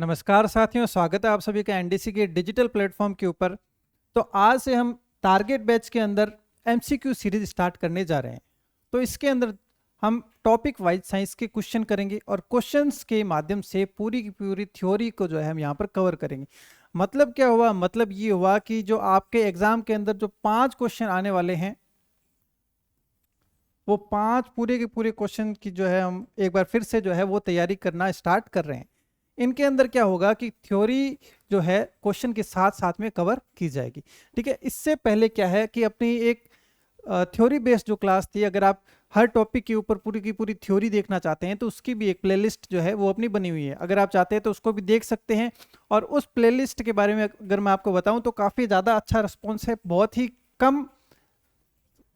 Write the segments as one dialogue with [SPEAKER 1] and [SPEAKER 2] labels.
[SPEAKER 1] नमस्कार साथियों, स्वागत है आप सभी का एनडीसी के डिजिटल प्लेटफॉर्म के ऊपर। तो आज से हम टारगेट बैच के अंदर एमसीक्यू सीरीज स्टार्ट करने जा रहे हैं। तो इसके अंदर हम टॉपिक वाइज साइंस के क्वेश्चन करेंगे और क्वेश्चंस के माध्यम से पूरी की पूरी थ्योरी को जो है हम यहाँ पर कवर करेंगे। मतलब क्या हुआ? मतलब ये हुआ कि जो आपके एग्जाम के अंदर जो 5 क्वेश्चन आने वाले हैं, वो 5 पूरे के पूरे क्वेश्चन की जो है हम एक बार फिर से जो है वो तैयारी करना स्टार्ट कर रहे हैं। इनके अंदर क्या होगा कि थ्योरी जो है क्वेश्चन के साथ साथ में कवर की जाएगी। ठीक है, इससे पहले क्या है कि अपनी एक थ्योरी बेस्ड जो क्लास थी, अगर आप हर टॉपिक के ऊपर पूरी की पूरी थ्योरी देखना चाहते हैं तो उसकी भी एक प्लेलिस्ट जो है वो अपनी बनी हुई है। अगर आप चाहते हैं तो उसको भी देख सकते हैं। और उस प्लेलिस्ट के बारे में अगर मैं आपको बताऊं तो काफ़ी ज़्यादा अच्छा रिस्पॉन्स है। बहुत ही कम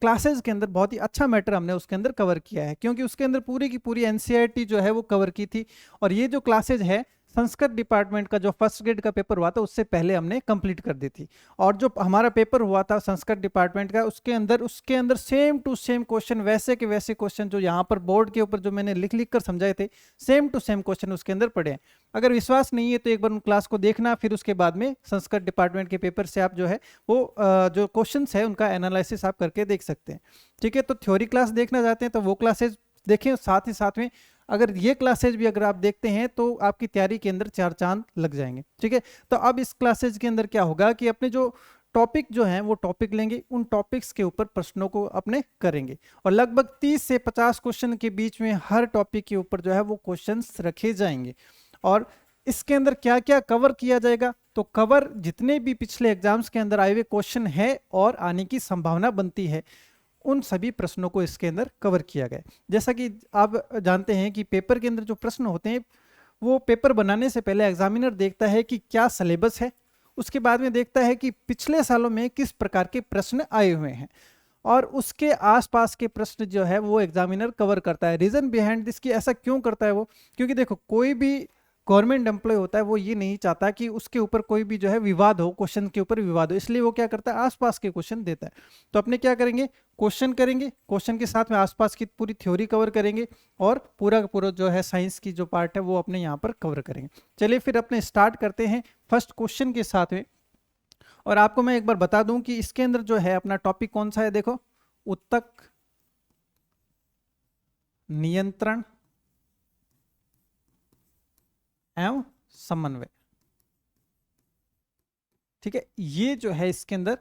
[SPEAKER 1] क्लासेस के अंदर बहुत ही अच्छा मैटर हमने उसके अंदर कवर किया है, क्योंकि उसके अंदर पूरी की पूरी एनसीईआरटी जो है वो कवर की थी। और ये जो क्लासेज है संस्कृत डिपार्टमेंट का जो फर्स्ट ग्रेड का पेपर हुआ था उससे पहले हमने कंप्लीट कर दी थी। और जो हमारा पेपर हुआ था संस्कृत डिपार्टमेंट का उसके अंदर सेम टू सेम क्वेश्चन, वैसे के वैसे क्वेश्चन जो यहाँ पर बोर्ड के ऊपर जो मैंने लिख लिख कर समझाए थे, सेम टू सेम क्वेश्चन उसके अंदर पड़े हैं। अगर विश्वास नहीं है तो एक बार उन क्लास को देखना, फिर उसके बाद में संस्कृत डिपार्टमेंट के पेपर से आप जो है वो जो क्वेश्चंस है उनका एनालिसिस आप करके देख सकते हैं। ठीक है, तो थ्योरी क्लास देखना चाहते हैं तो वो क्लासेज देखें। साथ ही साथ में अगर ये क्लासेज भी अगर आप देखते हैं तो आपकी तैयारी के अंदर 4 चांद लग जाएंगे। ठीक है, तो अब इस क्लासेज के अंदर क्या होगा कि अपने जो टॉपिक जो हैं वो टॉपिक लेंगे, उन टॉपिक्स के ऊपर प्रश्नों को अपने करेंगे। और लगभग 30 से 50 क्वेश्चन के बीच में हर टॉपिक के ऊपर जो है वो क्वेश्चंस रखे जाएंगे। और इसके अंदर क्या क्या कवर किया जाएगा, तो कवर जितने भी पिछले एग्जाम्स के अंदर आए हुए क्वेश्चन है और आने की संभावना बनती है, उन सभी प्रश्नों को इसके अंदर कवर किया गया है। जैसा कि आप जानते हैं कि पेपर के अंदर जो प्रश्न होते हैं वो पेपर बनाने से पहले एग्जामिनर देखता है कि क्या सिलेबस है, उसके बाद में देखता है कि पिछले सालों में किस प्रकार के प्रश्न आए हुए हैं, और उसके आसपास के प्रश्न जो है वो एग्जामिनर कवर करता है। रीजन बिहाइंड दिस कि ऐसा क्यों करता है वो, क्योंकि देखो कोई भी गवर्नमेंट एम्प्लॉय होता है वो ये नहीं चाहता कि उसके ऊपर कोई भी जो है विवाद हो, क्वेश्चन के ऊपर विवाद हो, इसलिए वो क्या करता है आसपास के क्वेश्चन देता है। तो अपने क्या करेंगे, क्वेश्चन करेंगे, क्वेश्चन के साथ में आसपास की पूरी थ्योरी कवर करेंगे और पूरा का पूरा जो है साइंस की जो पार्ट है वो अपने यहाँ पर कवर करेंगे। चलिए फिर अपने स्टार्ट करते हैं फर्स्ट क्वेश्चन के साथ में। और आपको मैं एक बार बता दूं कि इसके अंदर जो है अपना टॉपिक कौन सा है। देखो, उत्तक नियंत्रण एवं समन्वय। ठीक है, ये जो है इसके अंदर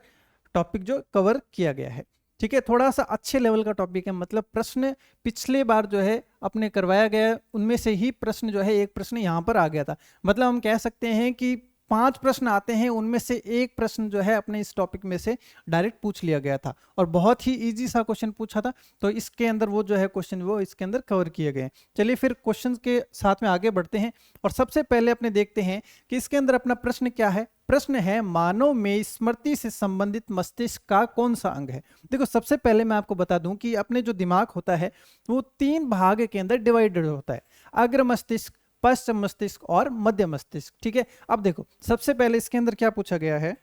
[SPEAKER 1] टॉपिक जो कवर किया गया है। ठीक है, थोड़ा सा अच्छे लेवल का टॉपिक है, मतलब प्रश्न पिछले बार जो है अपने करवाया गया उनमें से ही प्रश्न जो है एक प्रश्न यहाँ पर आ गया था। मतलब हम कह सकते हैं कि 5 प्रश्न आते हैं, उनमें से एक प्रश्न जो है अपने इस टॉपिक में से डायरेक्ट पूछ लिया गया था और बहुत ही इजी सा क्वेश्चन पूछा था। तो इसके अंदर वो जो है क्वेश्चन वो इसके अंदर कवर किए गए हैं। चलिए फिर क्वेश्चन के साथ में आगे बढ़ते हैं और सबसे पहले अपने देखते हैं कि इसके अंदर अपना प्रश्न क्या है। प्रश्न है, मानव में स्मृति से संबंधित मस्तिष्क का कौन सा अंग है। देखो, सबसे पहले मैं आपको बता दूं कि अपने जो दिमाग होता है वो 3 भाग के अंदर डिवाइडेड होता है, अग्र मस्तिष्क, पश्चिम मस्तिष्क और मध्य मस्तिष्क। ठीक है, अब देखो सबसे पहले इसके अंदर क्या पूछा गया है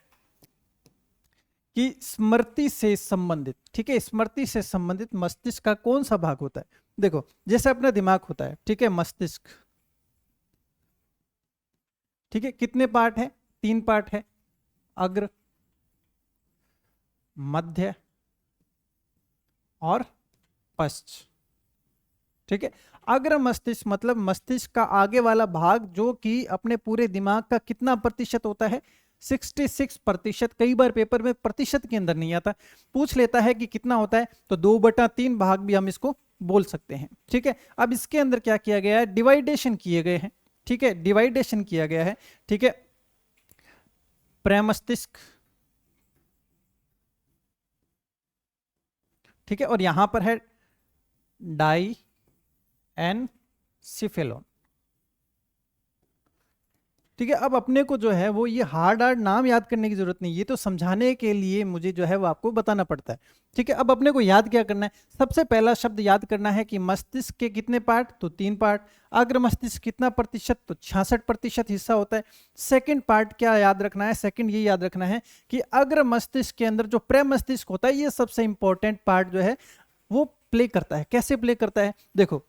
[SPEAKER 1] कि स्मृति से संबंधित, ठीक है, स्मृति से संबंधित मस्तिष्क का कौन सा भाग होता है। देखो, जैसे अपना दिमाग होता है, ठीक है, मस्तिष्क, ठीक है, कितने पार्ट है? 3 पार्ट है, अग्र, मध्य और पश्च। ठीक है, अग्र मस्तिष्क मतलब मस्तिष्क का आगे वाला भाग, जो कि अपने पूरे दिमाग का कितना प्रतिशत होता है? 66%। कई बार पेपर में प्रतिशत के अंदर नहीं आता, पूछ लेता है कि कितना होता है, तो 2/3 भाग भी हम इसको बोल सकते हैं। ठीक है, अब इसके अंदर क्या किया गया है, डिवाइडेशन किए गए हैं। ठीक है, डिवाइडेशन किया गया है। ठीक है, प्रमस्तिष्क, ठीक है, और यहां पर है डाई एनसिफेलोन। ठीक है, अब अपने को जो है वो ये हार्ड नाम याद करने की जरूरत नहीं, ये तो समझाने के लिए मुझे जो है वो आपको बताना पड़ता है। ठीक है, अब अपने को याद क्या करना है, सबसे पहला शब्द याद करना है कि मस्तिष्क के कितने पार्ट, तो 3 पार्ट। अग्र मस्तिष्क कितना प्रतिशत, तो 66% हिस्सा होता है। सेकंड पार्ट क्या याद रखना है, सेकंड ये याद रखना है कि अग्र मस्तिष्क के अंदर जो प्रमस्तिष्क होता है, ये सबसे इंपॉर्टेंट पार्ट जो है वो प्ले करता है। कैसे प्ले करता है, देखो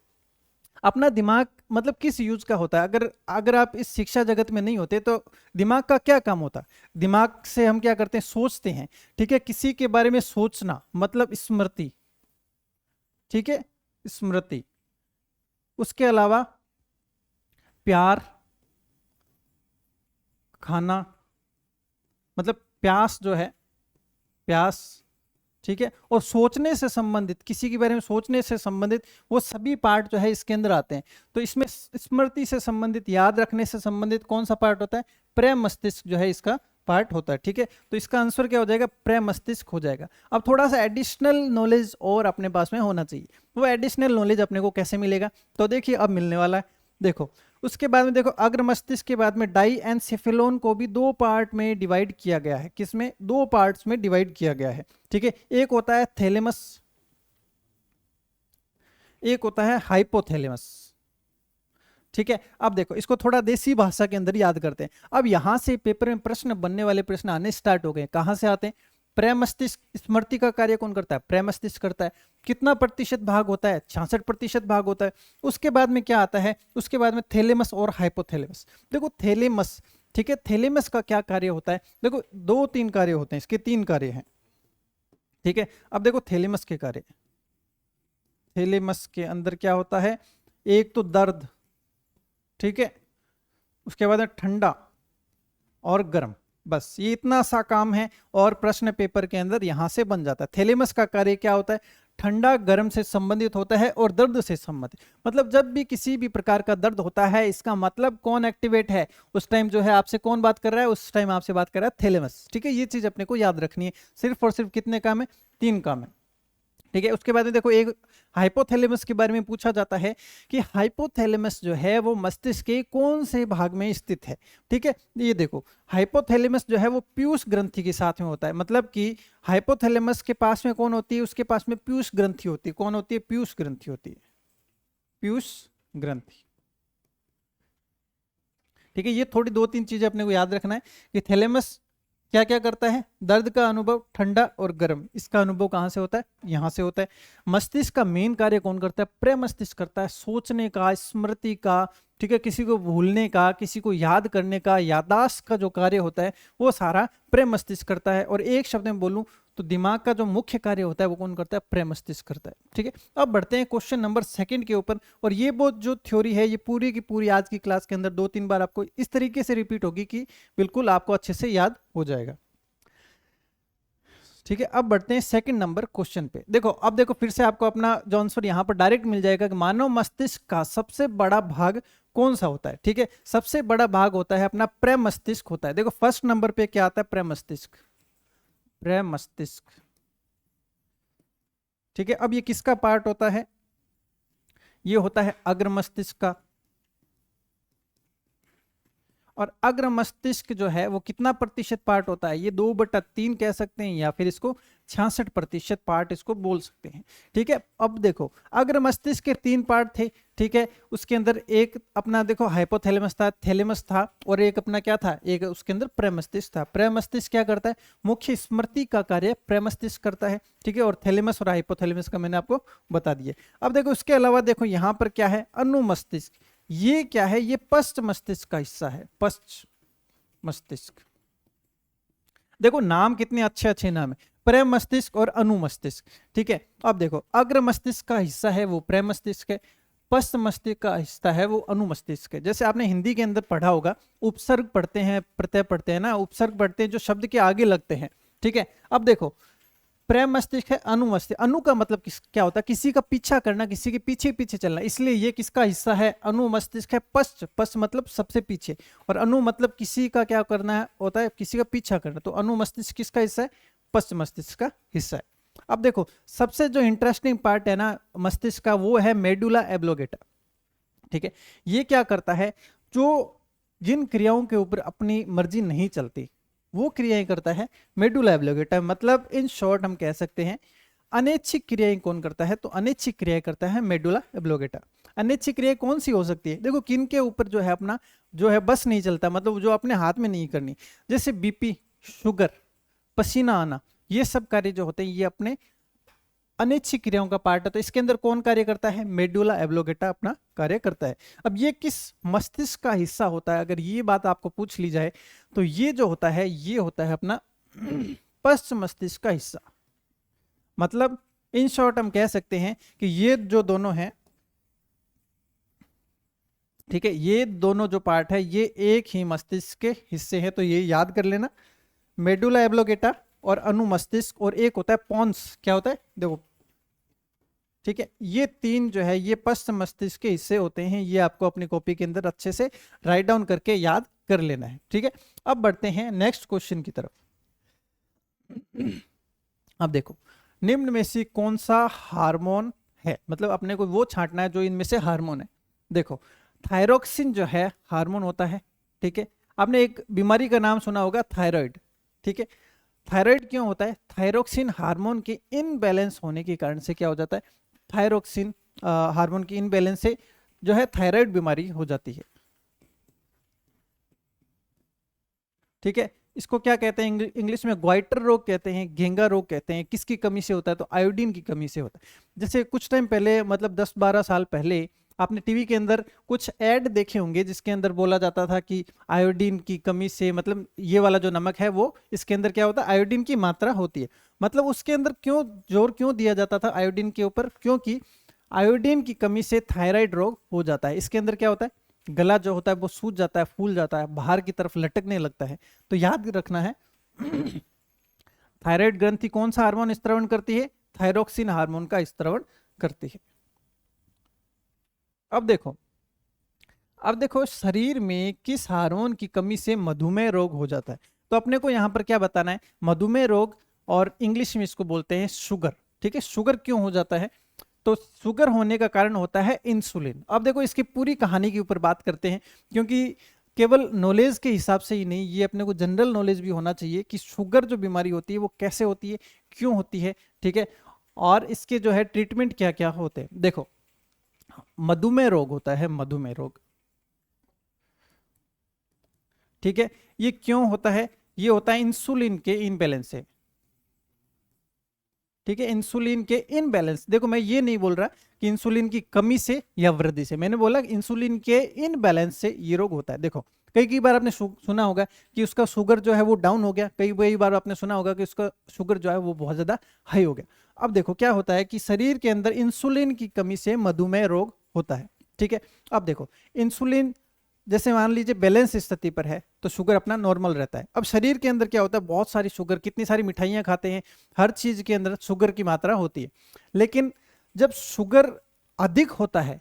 [SPEAKER 1] अपना दिमाग मतलब किस यूज का होता है? अगर अगर आप इस शिक्षा जगत में नहीं होते तो दिमाग का क्या काम होता? दिमाग से हम क्या करते हैं? सोचते हैं, ठीक है। किसी के बारे में सोचना मतलब स्मृति, ठीक है, स्मृति। उसके अलावा प्यार, खाना, मतलब प्यास जो है, प्यास, ठीक है। और सोचने से संबंधित, किसी के बारे में सोचने से संबंधित वो सभी पार्ट जो है इसके अंदर आते हैं। तो इसमें स्मृति से संबंधित, याद रखने से संबंधित कौन सा पार्ट होता है? प्रेम मस्तिष्क जो है इसका पार्ट होता है, ठीक है। तो इसका आंसर क्या हो जाएगा? प्रेम मस्तिष्क हो जाएगा। अब थोड़ा सा एडिशनल नॉलेज और अपने पास में होना चाहिए। वो एडिशनल नॉलेज अपने को कैसे मिलेगा? तो देखिए अब मिलने वाला है। देखो उसके बाद में देखो अग्र मस्तिष्क के बाद में डाईएनसेफेलोन को भी दो पार्ट में डिवाइड किया गया है। किसमें? दो पार्ट्स में डिवाइड किया गया है, ठीक है। एक होता है थैलेमस, एक होता है हाइपोथैलेमस, ठीक है। अब देखो इसको थोड़ा देसी भाषा के अंदर याद करते हैं। अब यहां से पेपर में प्रश्न बनने वाले प्रश्न आने स्टार्ट हो गए। कहां से आते हैं? प्रेमस्तिष्क। स्मृति का कार्य कौन करता है? प्रेमस्तिष्क करता है। कितना प्रतिशत भाग होता है? 66% भाग होता है। उसके बाद में क्या आता है? उसके बाद में थैलेमस और हाइपोथैलेमस। देखो थैलेमस, ठीक है, थैलेमस का क्या कार्य होता है? देखो दो तीन कार्य होते हैं इसके, तीन कार्य हैं, ठीक है। अब देखो थैलेमस के कार्य, थैलेमस के अंदर क्या होता है? एक तो दर्द, ठीक है, उसके बाद में ठंडा और गर्म, बस ये इतना सा काम है और प्रश्न पेपर के अंदर यहां से बन जाता है। थैलेमस का कार्य क्या होता है? ठंडा गर्म से संबंधित होता है और दर्द से संबंधित। मतलब जब भी किसी भी प्रकार का दर्द होता है, इसका मतलब कौन एक्टिवेट है उस टाइम? जो है आपसे कौन बात कर रहा है उस टाइम? आपसे बात कर रहा है थैलेमस, ठीक है। ये चीज अपने को याद रखनी है। सिर्फ और सिर्फ कितने काम है? 3 काम है, ठीक है। उसके बाद में देखो एक हाइपोथैलेमस के बारे में पूछा जाता है कि हाइपोथैलेमस जो है वो मस्तिष्क के कौन से भाग में स्थित है, ठीक है। ये देखो हाइपोथैलेमस जो है वो पीयूष ग्रंथि के साथ में होता है। मतलब कि हाइपोथैलेमस के पास में कौन होती है? उसके पास में पीयूष ग्रंथि होती है। कौन होती है? पीयूष ग्रंथि होती है, पीयूष ग्रंथि, ठीक है। ये थोड़ी दो तीन चीजें अपने को याद रखना है कि थैलेमस क्या क्या करता है? दर्द का अनुभव, ठंडा और गर्म, इसका अनुभव कहां से होता है? यहां से होता है। मस्तिष्क का मेन कार्य कौन करता है? प्रेमस्तिष्क करता है, सोचने का, स्मृति का, ठीक है, किसी को भूलने का, किसी को याद करने का, याददाश्त का जो कार्य होता है वो सारा प्रेमस्तिष्क करता है। और एक शब्द में बोलूं तो दिमाग का जो मुख्य कार्य होता है वो कौन करता है? प्रेमस्तिष्क करता है, ठीक है। अब बढ़ते हैं क्वेश्चन नंबर 2 के ऊपर। और ये वो जो थ्योरी है ये पूरी की पूरी आज की क्लास के अंदर 2-3 बार आपको इस तरीके से रिपीट होगी कि बिल्कुल आपको अच्छे से याद हो जाएगा, ठीक है। अब बढ़ते हैं 2 नंबर क्वेश्चन पे। देखो अब देखो फिर से आपको अपना जो आंसर यहां पर डायरेक्ट मिल जाएगा कि मानव मस्तिष्क का सबसे बड़ा भाग कौन सा होता है, ठीक है। सबसे बड़ा भाग होता है अपना प्रेमस्तिष्क होता है। देखो फर्स्ट नंबर पे क्या आता है? प्रेमस्तिष्क, प्रेमस्तिष्क, ठीक है। अब ये किसका पार्ट होता है? ये होता है अग्र मस्तिष्क का। और अग्र मस्तिष्क जो है वो कितना प्रतिशत पार्ट होता है? ये 2/3 कह सकते हैं या फिर इसको 66% पार्ट इसको बोल सकते हैं, ठीक है। अब देखो अग्र मस्तिष्क के 3 पार्ट थे, ठीक है। उसके अंदर एक अपना देखो हाइपोथैलेमस था, थैलेमस था, और एक अपना क्या था? एक उसके अंदर प्रेमस्तिष्क था। प्रेमस्तिष्क क्या करता है? मुख्य स्मृति का कार्य प्रेमस्तिष्क करता है, ठीक है। और थैलेमस और हाइपोथैलेमस का मैंने आपको बता दिया। अब देखो उसके अलावा देखो यहाँ पर क्या है? अनुमस्तिष्क। ये क्या है? ये पश्च मस्तिष्क का हिस्सा है, पश्च मस्तिष्क। देखो नाम कितने अच्छे अच्छे नाम है, प्रेम मस्तिष्क और अनु मस्तिष्क, ठीक है। अब देखो अग्र मस्तिष्क का हिस्सा है वो प्रेम मस्तिष्क है, पश्च मस्तिष्क का हिस्सा है वो अनु मस्तिष्क है। जैसे आपने हिंदी के अंदर पढ़ा होगा, उपसर्ग पढ़ते हैं, प्रत्यय पढ़ते हैं ना, उपसर्ग पढ़ते हैं जो शब्द के आगे लगते हैं, ठीक है। अब देखो प्रेम मस्तिष्क है, अनु मस्तिष्क। अनु का मतलब क्या होता है? किसी का पीछा करना, किसी के पीछे पीछे चलना, इसलिए ये किसका हिस्सा है? अनु मस्तिष्क है। पश्च, पश्च मतलब सबसे पीछे, और अनु मतलब किसी का क्या करना है होता है? किसी का पीछा करना। तो अनु मस्तिष्क किसका हिस्सा है? पश्च मस्तिष्क का हिस्सा है। अब देखो सबसे जो इंटरेस्टिंग पार्ट है ना मस्तिष्क का वो है मेडुला एब्लोगेटा, ठीक है। ये क्या करता है? जो जिन क्रियाओं के ऊपर अपनी मर्जी नहीं चलती वो क्रियाएं करता है मेडुला एब्लोगेटा। मतलब इन शॉर्ट हम कह सकते हैं अनैच्छिक क्रियाएं कौन करता है? तो अनैच्छिक क्रियाएं करता है मेडुला एब्लोगेटा। अनैच्छिक क्रियाएं कौन सी हो सकती है? देखो किन के ऊपर जो है अपना जो है बस नहीं चलता, मतलब जो अपने हाथ में नहीं करनी, जैसे बीपी, शुगर, पसीना आना, ये सब कार्य जो होते हैं ये अपने अनैच्छिक क्रियाओं का पार्ट है, तो इसके अंदर कौन कार्य करता है? मेडुला एब्लोगेटा अपना कार्य करता है। अब ये किस मस्तिष्क का हिस्सा होता है, अगर ये बात आपको पूछ ली जाए तो ये जो होता है ये होता है अपना पश्च मस्तिष्क का हिस्सा। मतलब इन शॉर्ट हम कह सकते हैं कि ये जो दोनों हैं, ठीक है, ये दोनों जो पार्ट है ये एक ही मस्तिष्क के हिस्से हैं, तो ये याद कर लेना, मेडुला एब्लोगेटा और अनुमस्तिष्क, और एक होता है पोन्स। क्या होता है? देखो, ठीक है, ये तीन जो है ये पश्च मस्तिष्क के हिस्से होते हैं। ये आपको अपनी कॉपी के अंदर अच्छे से राइट डाउन करके याद कर लेना है। ठीक है, अब बढ़ते हैं नेक्स्ट क्वेश्चन की तरफ। अब देखो, निम्न में से कौन सा हार्मोन है, मतलब अपने को वो छांटना है जो इनमें से हार्मोन है। देखो, थायरोक्सिन जो है हार्मोन होता है। ठीक है, आपने एक बीमारी का नाम सुना होगा, थायराइड। ठीक है, थायराइड क्यों होता है? थायरोक्सिन हार्मोन के इनबैलेंस होने के कारण से क्या हो जाता है? थायरोक्सिन हार्मोन की इनबैलेंस से जो है थायराइड बीमारी हो जाती है। ठीक है, इसको क्या कहते हैं? इंग्लिश में ग्वाइटर रोग कहते हैं, घेंगा रोग कहते हैं। किसकी कमी से होता है? तो आयोडीन की कमी से होता है। जैसे कुछ टाइम पहले, मतलब 10-12 साल पहले, आपने टीवी के अंदर कुछ ऐड देखे होंगे जिसके अंदर बोला जाता था कि आयोडीन की कमी से, मतलब ये वाला जो नमक है वो, इसके अंदर क्या होता है? आयोडीन की मात्रा होती है। मतलब उसके अंदर क्यों जोर क्यों दिया जाता था आयोडीन के ऊपर? क्योंकि आयोडीन की कमी से थायराइड रोग हो जाता है। इसके अंदर क्या होता है? गला जो होता है वो सूज जाता है, फूल जाता है, बाहर की तरफ लटकने लगता है। तो याद रखना है थायराइड ग्रंथि कौन सा हार्मोन स्त्रवण करती है? थायरोक्सिन हार्मोन का स्त्रवण करती है। अब देखो शरीर में किस हार्मोन की कमी से मधुमेह रोग हो जाता है। तो अपने को यहाँ पर क्या बताना है? मधुमेह रोग, और इंग्लिश में इसको बोलते हैं शुगर। ठीक है, शुगर क्यों हो जाता है? तो शुगर होने का कारण होता है इंसुलिन। अब देखो, इसकी पूरी कहानी के ऊपर बात करते हैं, क्योंकि केवल नॉलेज के हिसाब से ही नहीं, ये अपने को जनरल नॉलेज भी होना चाहिए कि शुगर जो बीमारी होती है वो कैसे होती है, क्यों होती है। ठीक है, और इसके जो है ट्रीटमेंट क्या क्या होते हैं। देखो, मधुमेह रोग होता है, मधुमेह रोग। ठीक है, ये क्यों होता है? ये होता है इंसुलिन के इनबैलेंस से। ठीक है, इंसुलिन के इनबैलेंस। देखो, मैं ये नहीं बोल रहा कि इंसुलिन की कमी से या वृद्धि से, मैंने बोला इंसुलिन के इनबैलेंस से ये रोग होता है। देखो, कई बार आपने सुना होगा कि उसका शुगर जो है वो डाउन हो गया, कई बार आपने सुना होगा कि उसका शुगर जो है वो बहुत ज्यादा हाई हो गया। अब देखो क्या होता है कि शरीर के अंदर इंसुलिन की कमी से मधुमेह रोग होता है। ठीक है, अब देखो, इंसुलिन जैसे मान लीजिए बैलेंस स्थिति पर है तो शुगर अपना नॉर्मल रहता है। अब शरीर के अंदर क्या होता है? बहुत सारी शुगर, कितनी सारी मिठाइयां खाते हैं, हर चीज के अंदर शुगर की मात्रा होती है। लेकिन जब शुगर अधिक होता है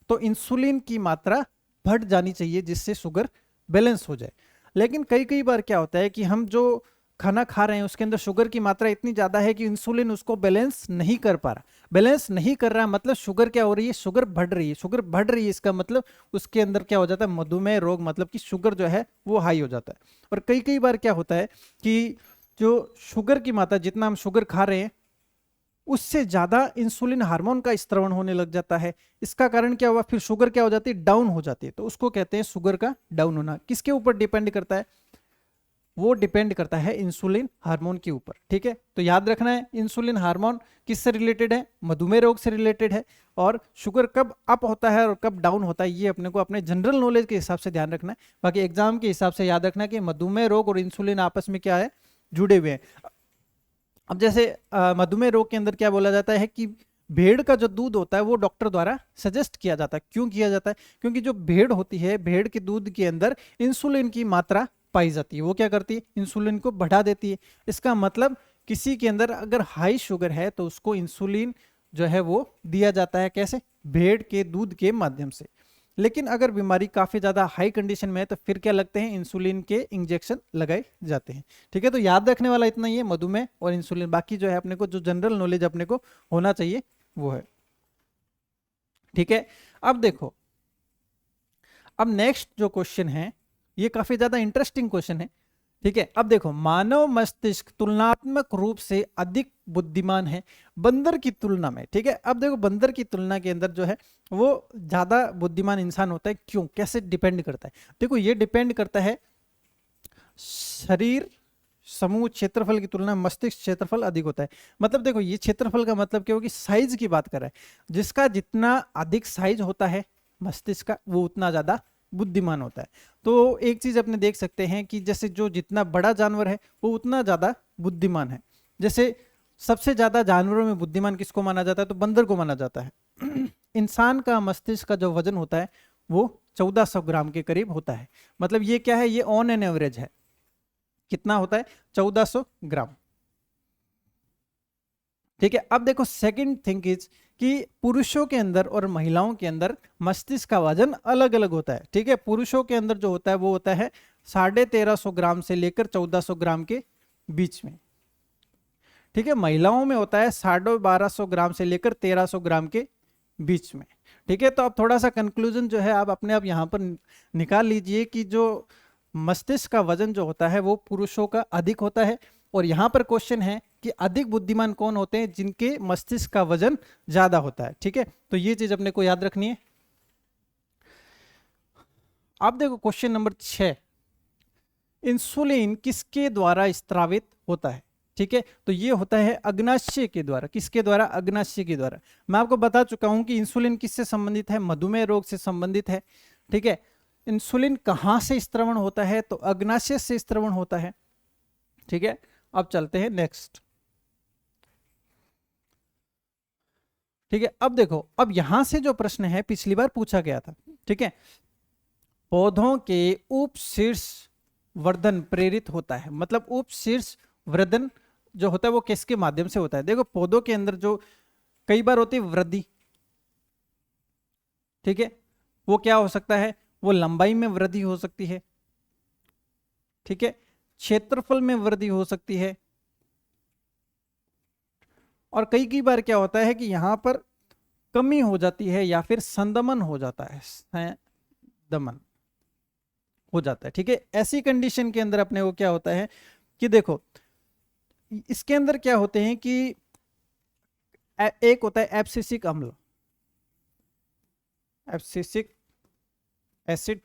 [SPEAKER 1] तो इंसुलिन की मात्रा बढ़ जानी चाहिए जिससे शुगर बैलेंस हो जाए। लेकिन कई बार क्या होता है कि हम जो खाना खा रहे हैं उसके अंदर शुगर की मात्रा इतनी ज्यादा है कि इंसुलिन उसको बैलेंस नहीं कर पा रहा। बैलेंस नहीं कर रहा मतलब शुगर क्या हो रही है? शुगर बढ़ रही है। शुगर बढ़ रही है इसका मतलब उसके अंदर क्या हो जाता है? मधुमेह रोग, मतलब कि शुगर जो है वो हाई हो जाता है। और कई बार क्या होता है कि जो शुगर की मात्रा, जितना हम शुगर खा रहे हैं उससे ज्यादा इंसुलिन हार्मोन का स्त्रवण होने लग जाता है। इसका कारण क्या हुआ? फिर शुगर क्या हो जाती है? डाउन हो जाती है। तो उसको कहते हैं शुगर का डाउन होना। किसके ऊपर डिपेंड करता है? वो डिपेंड करता है इंसुलिन हार्मोन के ऊपर। ठीक है, तो याद रखना है इंसुलिन हार्मोन किससे रिलेटेड है? मधुमेह रोग से रिलेटेड है। और शुगर कब अप होता है और कब डाउन होता है ये अपने को अपने जनरल नॉलेज के हिसाब से ध्यान रखना है। बाकी एग्जाम के हिसाब से याद रखना है कि मधुमेह रोग और इंसुलिन आपस में क्या है? जुड़े हुए हैं। अब जैसे मधुमेह रोग के अंदर क्या बोला जाता है कि भेड़ का जो दूध होता है वो डॉक्टर द्वारा सजेस्ट किया जाता है। क्यों किया जाता है? क्योंकि जो भेड़ होती है, भेड़ के दूध के अंदर इंसुलिन की मात्रा पाई जाती है। वो क्या करती है? इंसुलिन को बढ़ा देती है। इसका मतलब किसी के अंदर अगर हाई शुगर है तो उसको इंसुलिन जो है वो दिया जाता है। कैसे? भेड़ के दूध के माध्यम से। लेकिन अगर बीमारी काफी ज्यादा हाई कंडीशन में है तो फिर क्या लगते हैं? इंसुलिन के इंजेक्शन लगाए जाते हैं। ठीक है, तो याद रखने वाला इतना ही है, मधुमेह और इंसुलिन। बाकी जो है अपने को जो जनरल नॉलेज अपने को होना चाहिए वो है। ठीक है, अब देखो, अब नेक्स्ट जो क्वेश्चन है ये काफी ज्यादा इंटरेस्टिंग क्वेश्चन है। ठीक है, अब देखो, मानव मस्तिष्क तुलनात्मक रूप से अधिक बुद्धिमान है बंदर की तुलना में। ठीक है, अब देखो, बंदर की तुलना के अंदर जो है वो ज्यादा बुद्धिमान इंसान होता है। क्यों? कैसे डिपेंड करता है? देखो, ये डिपेंड करता है शरीर समूह क्षेत्रफल की तुलना में मस्तिष्क क्षेत्रफल अधिक होता है। मतलब देखो ये क्षेत्रफल का मतलब क्या होगी, साइज की बात कर रहा है। जिसका जितना अधिक साइज होता है मस्तिष्क का, वो उतना ज्यादा बुद्धिमान होता है। तो एक चीज अपने देख सकते हैं कि जैसे जो जितना बड़ा जानवर है वो उतना ज्यादा बुद्धिमान है। जैसे सबसे ज्यादा जानवरों में बुद्धिमान किसको माना जाता है, तो बंदर को माना जाता है। इंसान का मस्तिष्क का जो वजन होता है वो 1400 ग्राम के करीब होता है। मतलब ये क्या है, ये ऑन एन एवरेज है। कितना होता है, 1400 ग्राम। ठीक है, अब देखो सेकंड थिंग इज कि पुरुषों के अंदर और महिलाओं के अंदर मस्तिष्क का वजन अलग अलग होता है। ठीक है, पुरुषों के अंदर जो होता है वो होता है 1350 ग्राम से लेकर 1400 ग्राम के बीच में। ठीक है, महिलाओं में होता है 1250 ग्राम से लेकर 1300 ग्राम के बीच में। ठीक है, तो अब थोड़ा सा कंक्लूजन जो है आप अपने आप यहां पर निकाल लीजिए कि जो मस्तिष्क का वजन जो होता है वो पुरुषों का अधिक होता है। और यहां पर क्वेश्चन है कि अधिक बुद्धिमान कौन होते हैं, जिनके मस्तिष्क का वजन ज्यादा होता है। ठीक है, तो ये चीज अपने को याद रखनी है। अब देखो क्वेश्चन नंबर 6, इंसुलिन किसके द्वारा स्त्रावित होता है। ठीक है, तो ये होता है अग्नाशय के द्वारा। किसके द्वारा, अग्नाशय के द्वारा। मैं आपको बता चुका हूं कि इंसुलिन किससे संबंधित है, मधुमेह रोग से संबंधित है। ठीक है, इंसुलिन कहां से स्त्रवण होता है, तो अग्नाशय से स्त्रवण होता है। ठीक है, अब चलते हैं नेक्स्ट। ठीक है, अब देखो, अब यहां से जो प्रश्न है पिछली बार पूछा गया था। ठीक है, पौधों के उपशीर्ष वर्धन प्रेरित होता है। मतलब उपशीर्ष वर्धन जो होता है वो किसके माध्यम से होता है। देखो पौधों के अंदर जो कई बार होती है वृद्धि। ठीक है, वो क्या हो सकता है, वो लंबाई में वृद्धि हो सकती है। ठीक है, क्षेत्रफल में वृद्धि हो सकती है। और कई कई बार क्या होता है कि यहां पर कमी हो जाती है या फिर संदमन हो जाता है, संदमन हो जाता है। ठीक है, ऐसी कंडीशन के अंदर अपने को क्या होता है कि देखो इसके अंदर क्या होते हैं कि एक होता है एब्सिसिक अम्ल, एब्सिसिक एसिड।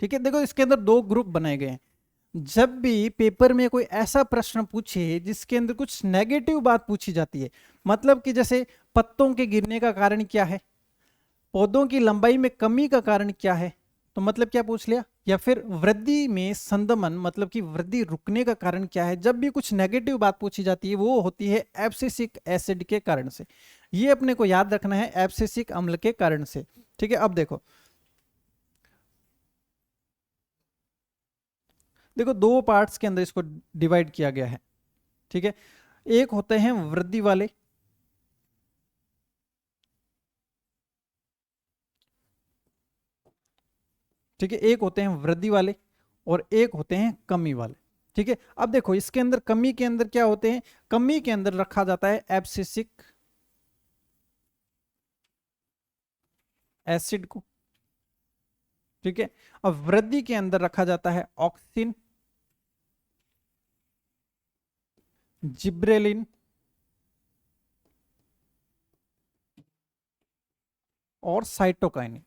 [SPEAKER 1] ठीक है, देखो इसके अंदर दो ग्रुप बनाए गए हैं। जब भी पेपर में कोई ऐसा प्रश्न पूछे जिसके अंदर कुछ नेगेटिव बात पूछी जाती है, मतलब कि जैसे पत्तों के गिरने का कारण क्या है, पौधों की लंबाई में कमी का कारण क्या है, तो मतलब क्या पूछ लिया, या फिर वृद्धि में संदमन मतलब कि वृद्धि रुकने का कारण क्या है। जब भी कुछ नेगेटिव बात पूछी जाती है वो होती है एब्सिसिक एसिड के कारण से। ये अपने को याद रखना है, एब्सिसिक अम्ल के कारण से। ठीक है, अब देखो देखो दो पार्ट्स के अंदर इसको डिवाइड किया गया है। ठीक है, एक होते हैं वृद्धि वाले, ठीक है, एक होते हैं वृद्धि वाले और एक होते हैं कमी वाले। ठीक है, अब देखो इसके अंदर कमी के अंदर क्या होते हैं, कमी के अंदर रखा जाता है एब्सिसिक एसिड को। ठीक है, अब वृद्धि के अंदर रखा जाता है ऑक्सिन, जिब्रेलिन और साइटोकाइनिन।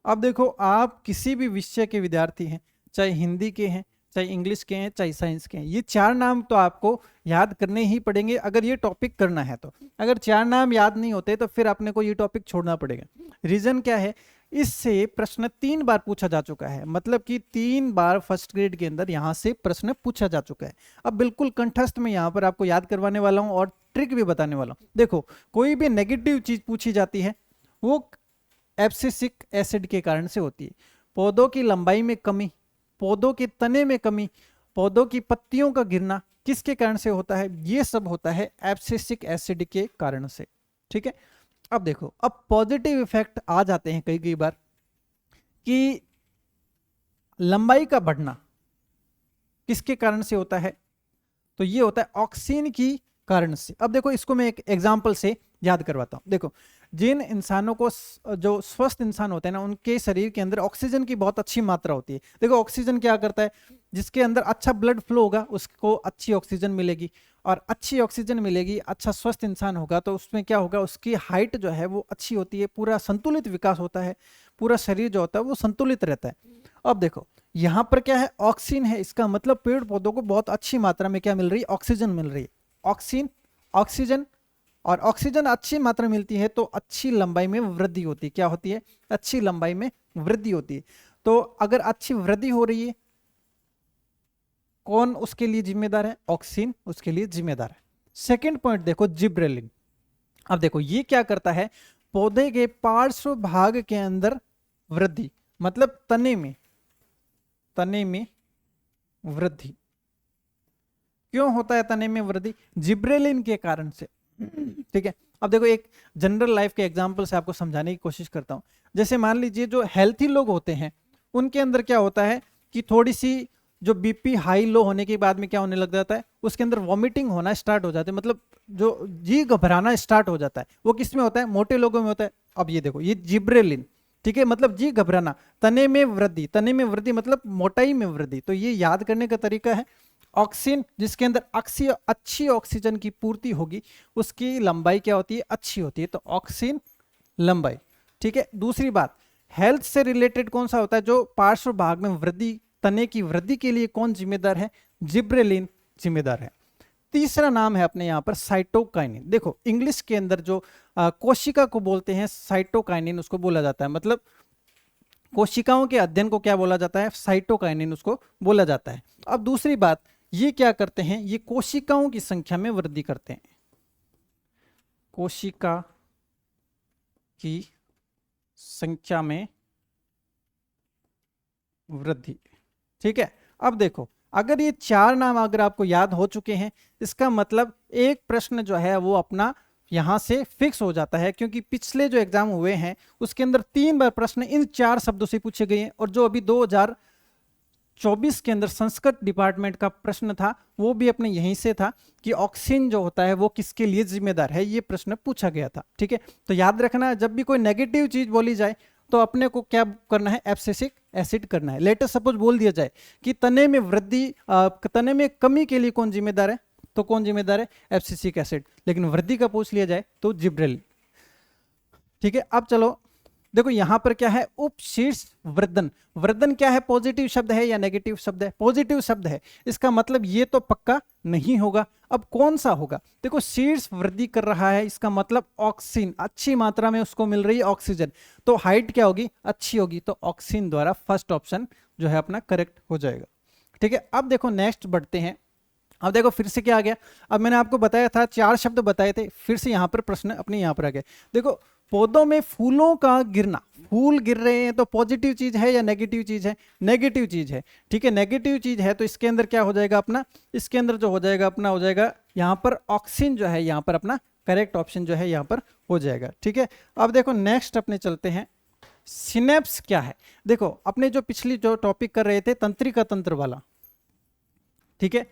[SPEAKER 1] अब देखो आप किसी भी विषय के विद्यार्थी हैं, चाहे हिंदी के हैं, चाहे इंग्लिश के हैं, चाहे साइंस के हैं, ये चार नाम तो आपको याद करने ही पड़ेंगे अगर ये टॉपिक करना है तो। अगर चार नाम याद नहीं होते तो फिर आपने को ये टॉपिक छोड़ना पड़ेगा। रीजन क्या है, इससे प्रश्न 3 बार पूछा जा चुका है। मतलब कि 3 बार फर्स्ट ग्रेड के अंदर यहां से प्रश्न पूछा जा चुका है। अब बिल्कुल कंठस्थ में यहां पर आपको याद करवाने वाला हूं और ट्रिक भी बताने वाला हूं। देखो कोई भी नेगेटिव चीज पूछी जाती है वो एब्सिसिक एसिड के कारण से होती है। पौधों की लंबाई में कमी, पौधों के तने में कमी, पौधों की पत्तियों का गिरना किसके कारण से होता है, ये सब होता है एब्सिसिक एसिड के कारण से। ठीक है, अब देखो अब पॉजिटिव इफेक्ट आ जाते हैं कई कई बार कि लंबाई का बढ़ना किसके कारण से होता है, तो ये होता है ऑक्सीन की कारण से। अब देखो इसको मैं एक एग्जांपल से याद करवाता हूं। देखो जिन इंसानों को जो स्वस्थ इंसान होते हैं ना, उनके शरीर के अंदर ऑक्सीजन की बहुत अच्छी मात्रा होती है। देखो ऑक्सीजन क्या करता है, जिसके अंदर अच्छा ब्लड फ्लो होगा उसको अच्छी ऑक्सीजन मिलेगी, और अच्छी ऑक्सीजन मिलेगी, अच्छा स्वस्थ इंसान होगा तो उसमें क्या होगा, उसकी हाइट जो है वो अच्छी होती है, पूरा संतुलित विकास होता है, पूरा शरीर जो होता है वो संतुलित रहता है। अब देखो यहाँ पर क्या है, ऑक्सीजन है, इसका मतलब पेड़ पौधों को बहुत अच्छी मात्रा में क्या मिल रही है, ऑक्सीजन मिल रही है। ऑक्सीजन और ऑक्सीजन अच्छी मात्रा मिलती है तो अच्छी लंबाई में वृद्धि होती है। क्या होती है, अच्छी लंबाई में वृद्धि होती है। तो अगर अच्छी वृद्धि हो रही है, कौन उसके लिए जिम्मेदार है, ऑक्सीजन उसके लिए जिम्मेदार है। सेकंड पॉइंट देखो, जिब्रेलिन। अब देखो ये क्या करता है, पौधे के पार्श्व भाग के अंदर वृद्धि, मतलब तने में वृद्धि। क्यों होता है तने में वृद्धि, जिब्रेलिन के कारण से। ठीक है, अब देखो एक जनरल लाइफ के एग्जांपल से आपको समझाने की कोशिश करता हूं। जैसे मान लीजिए जो हेल्थी लोग होते हैं उनके अंदर क्या होता है कि थोड़ी सी जो बीपी हाई लो होने के बाद में क्या होने लग जाता है, उसके अंदर वॉमिटिंग होना स्टार्ट हो जाता है, मतलब जो जी घबराना स्टार्ट हो जाता है। वो किस में होता है, मोटे लोगों में होता है। अब ये देखो ये जिब्रेलिन, ठीक है, मतलब जी घबराना, तने में वृद्धि मतलब मोटाई में वृद्धि। तो ये याद करने का तरीका है, ऑक्सीजन जिसके अंदर अच्छी ऑक्सीजन की पूर्ति होगी उसकी लंबाई क्या होती है, अच्छी होती है, तो ऑक्सीजन लंबाई। ठीक है, दूसरी बात, हेल्थ से रिलेटेड कौन सा होता है, जो पार्श्व भाग में वृद्धि, तने की वृद्धि के लिए कौन जिम्मेदार है, जिब्रेलिन जिम्मेदार है। तीसरा नाम है अपने यहां पर साइटोकाइनिन। देखो इंग्लिश के अंदर जो कोशिका को बोलते हैं साइटोकाइनिन उसको बोला जाता है, मतलब कोशिकाओं के अध्ययन को क्या बोला जाता है, साइटोकाइनिन उसको बोला जाता है। अब दूसरी बात, ये क्या करते हैं, ये कोशिकाओं की संख्या में वृद्धि करते हैं, कोशिका की संख्या में वृद्धि। ठीक है, अब देखो अगर ये चार नाम अगर आपको याद हो चुके हैं, इसका मतलब एक प्रश्न जो है वो अपना यहां से फिक्स हो जाता है, क्योंकि पिछले जो एग्जाम हुए हैं उसके अंदर 3 बार प्रश्न इन 4 शब्दों से पूछे गए हैं, और जो अभी 2024 के अंदर संस्कृत डिपार्टमेंट का प्रश्न था वो भी अपने यहीं से था कि ऑक्सीजन जो होता है वो किसके लिए जिम्मेदार है, ये प्रश्न पूछा गया था। ठीक है, तो याद रखना जब भी कोई नेगेटिव चीज बोली जाए तो अपने को क्या करना है, एब्सिसिक एसिड करना है। लेटेस्ट सपोज बोल दिया जाए कि तने में वृद्धि, तने में कमी के लिए कौन जिम्मेदार है, तो कौन जिम्मेदार है, एब्सिसिक एसिड, लेकिन वृद्धि का पूछ लिया जाए तो जिब्रेलिन। ठीक है, अब चलो देखो यहां पर क्या है, उपशीर्ष वृद्धन। वृद्धन क्या है, पॉजिटिव शब्द है या नेगेटिव शब्द है, पॉजिटिव शब्द है, इसका मतलब ये तो पक्का नहीं होगा। अब कौन सा होगा, देखो शीर्ष वृद्धि कर रहा है, इसका मतलब ऑक्सीजन अच्छी मात्रा में उसको मिल रही है ऑक्सीजन, तो हाइट क्या होगी, अच्छी होगी, तो ऑक्सीजन द्वारा फर्स्ट ऑप्शन जो है अपना करेक्ट हो जाएगा। ठीक है, अब देखो नेक्स्ट बढ़ते हैं। अब देखो फिर से क्या आ गया, अब मैंने आपको बताया था 4 शब्द बताए थे, फिर से यहां पर प्रश्न अपने यहां पर आ गया। देखो पौधों में फूलों का गिरना, फूल गिर रहे हैं तो पॉजिटिव चीज है या नेगेटिव चीज है, नेगेटिव चीज है। ठीक है, नेगेटिव चीज है तो इसके अंदर क्या हो जाएगा अपना, इसके अंदर जो हो जाएगा अपना हो जाएगा यहां पर ऑक्सीजन जो है यहां पर अपना करेक्ट ऑप्शन जो है यहां पर हो जाएगा। ठीक है, अब देखो नेक्स्ट अपने चलते हैं, सिनेप्स क्या है। देखो अपने जो पिछली जो टॉपिक कर रहे थे तंत्रिका तंत्र वाला, ठीक है,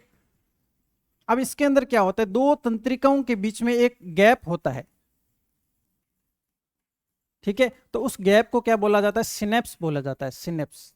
[SPEAKER 1] अब इसके अंदर क्या होता है, 2 तंत्रिकाओं के बीच में एक गैप होता है। ठीक है, तो उस गैप को क्या बोला जाता है, सिनेप्स बोला जाता है, सिनेप्स,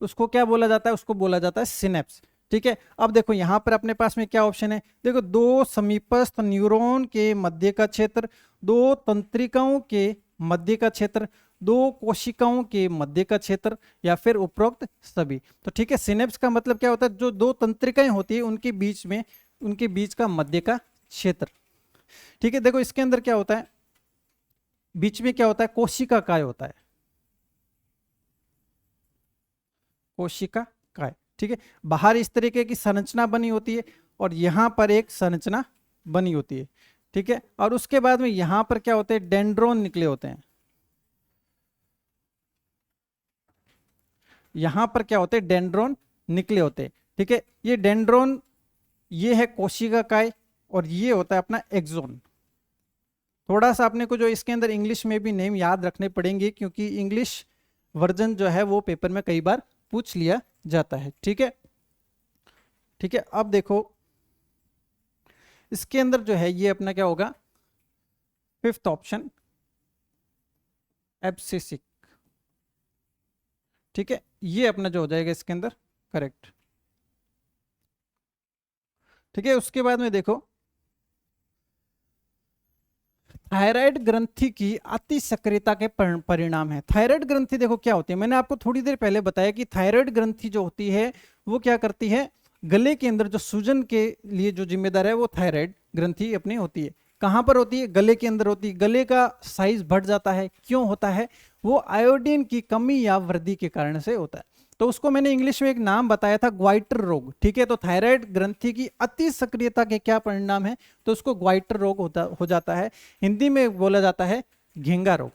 [SPEAKER 1] उसको क्या बोला जाता है, उसको बोला जाता है सिनेप्स। ठीक है, अब देखो यहां पर अपने पास में क्या ऑप्शन है, देखो 2 समीपस्थ न्यूरॉन के मध्य का क्षेत्र, 2 तंत्रिकाओं के मध्य का क्षेत्र, 2 कोशिकाओं के मध्य का क्षेत्र, या फिर उपरोक्त सभी। तो ठीक है, सिनेप्स का मतलब क्या होता है, जो 2 तंत्रिकाएं होती है उनके बीच में, उनके बीच का मध्य का क्षेत्र। ठीक है, देखो इसके अंदर क्या होता है, बीच में क्या होता है, कोशिका काय होता है, कोशिका काय। ठीक है, बाहर इस तरीके की संरचना बनी होती है और यहां पर एक संरचना बनी होती है। ठीक है, और उसके बाद में यहां पर क्या होते हैं, डेंड्रोन निकले होते हैं, यहां पर क्या होते हैं, डेंड्रोन निकले होते हैं। ठीक है, ये डेंड्रोन, ये है कोशिका काय, और ये होता है अपना एक्सोन। थोड़ा सा अपने को जो इसके अंदर इंग्लिश में भी नेम याद रखने पड़ेंगे, क्योंकि इंग्लिश वर्जन जो है वो पेपर में कई बार पूछ लिया जाता है। ठीक है, ठीक है, अब देखो इसके अंदर जो है ये अपना क्या होगा, फिफ्थ ऑप्शन एब्सिसिक, ठीक है, ये अपना जो हो जाएगा इसके अंदर करेक्ट। ठीक है, उसके बाद में देखो थायराइड ग्रंथि की अति सक्रियता के परिणाम है। थायराइड ग्रंथि देखो क्या होती है, मैंने आपको थोड़ी देर पहले बताया कि थायराइड ग्रंथि जो होती है वो क्या करती है, गले के अंदर जो सूजन के लिए जो जिम्मेदार है वो थायराइड ग्रंथि अपनी होती है। कहां पर होती है, गले के अंदर होती है। गले का साइज बढ़ जाता है, क्यों होता है, वो आयोडीन की कमी या वृद्धि के कारण से होता है। तो उसको मैंने इंग्लिश में एक नाम बताया था, ग्वाइटर रोग। ठीक है, तो थायराइड ग्रंथि की अति सक्रियता के क्या परिणाम है, तो उसको ग्वाइटर रोग हो जाता है। हिंदी में बोला जाता है घेंगा रोग।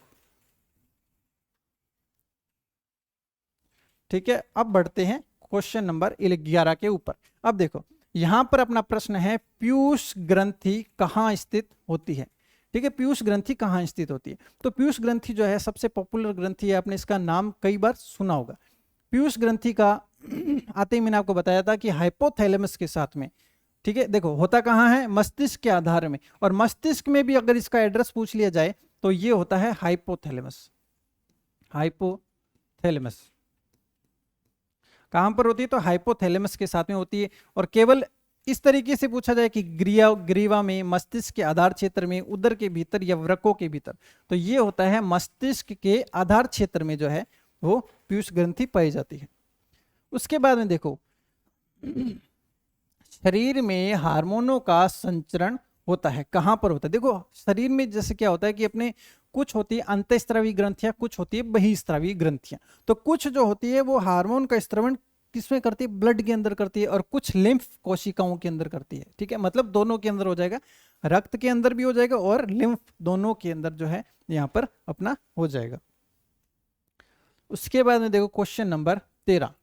[SPEAKER 1] ठीक है, अब बढ़ते हैं क्वेश्चन नंबर 11 के ऊपर। अब देखो यहां पर अपना प्रश्न है, पीयूष ग्रंथि कहां स्थित होती है। ठीक है, पीयूष ग्रंथि कहां स्थित होती है, तो पीयूष ग्रंथि जो है सबसे पॉपुलर ग्रंथि है, आपने इसका नाम कई बार सुना होगा। पीयूष ग्रंथि का आते ही मैंने आपको बताया था कि हाइपोथैलेमस के साथ में, ठीक है, देखो होता कहां है, मस्तिष्क के आधार में, और मस्तिष्क में भी अगर इसका एड्रेस पूछ लिया जाए तो ये होता है हाइपोथैलेमस। हाइपोथैलेमस कहां पर होती है, तो हाइपोथैलेमस के साथ में होती है। और केवल इस तरीके से पूछा जाए कि ग्रीवा में, मस्तिष्क के आधार क्षेत्र में, उदर के भीतर या वृक्कों के भीतर, तो ये होता है मस्तिष्क के आधार क्षेत्र में जो है वो पीयूष ग्रंथि पाई जाती है। उसके बाद में देखो शरीर में हार्मोनों का संचरण होता है, कहां पर होता है, देखो शरीर में जैसे क्या होता है कि अपने कुछ होती है अंतःस्रावी ग्रंथियां, कुछ होती है बहिस्रावी ग्रंथियां। तो कुछ जो होती है वो हार्मोन का स्त्रवण किसमें करती है, ब्लड के अंदर करती है, और कुछ लिम्फ कोशिकाओं के अंदर करती है। ठीक है, मतलब दोनों के अंदर हो जाएगा, रक्त के अंदर भी हो जाएगा और लिम्फ दोनों के अंदर जो है यहां पर अपना हो जाएगा। उसके बाद में देखो क्वेश्चन नंबर 13।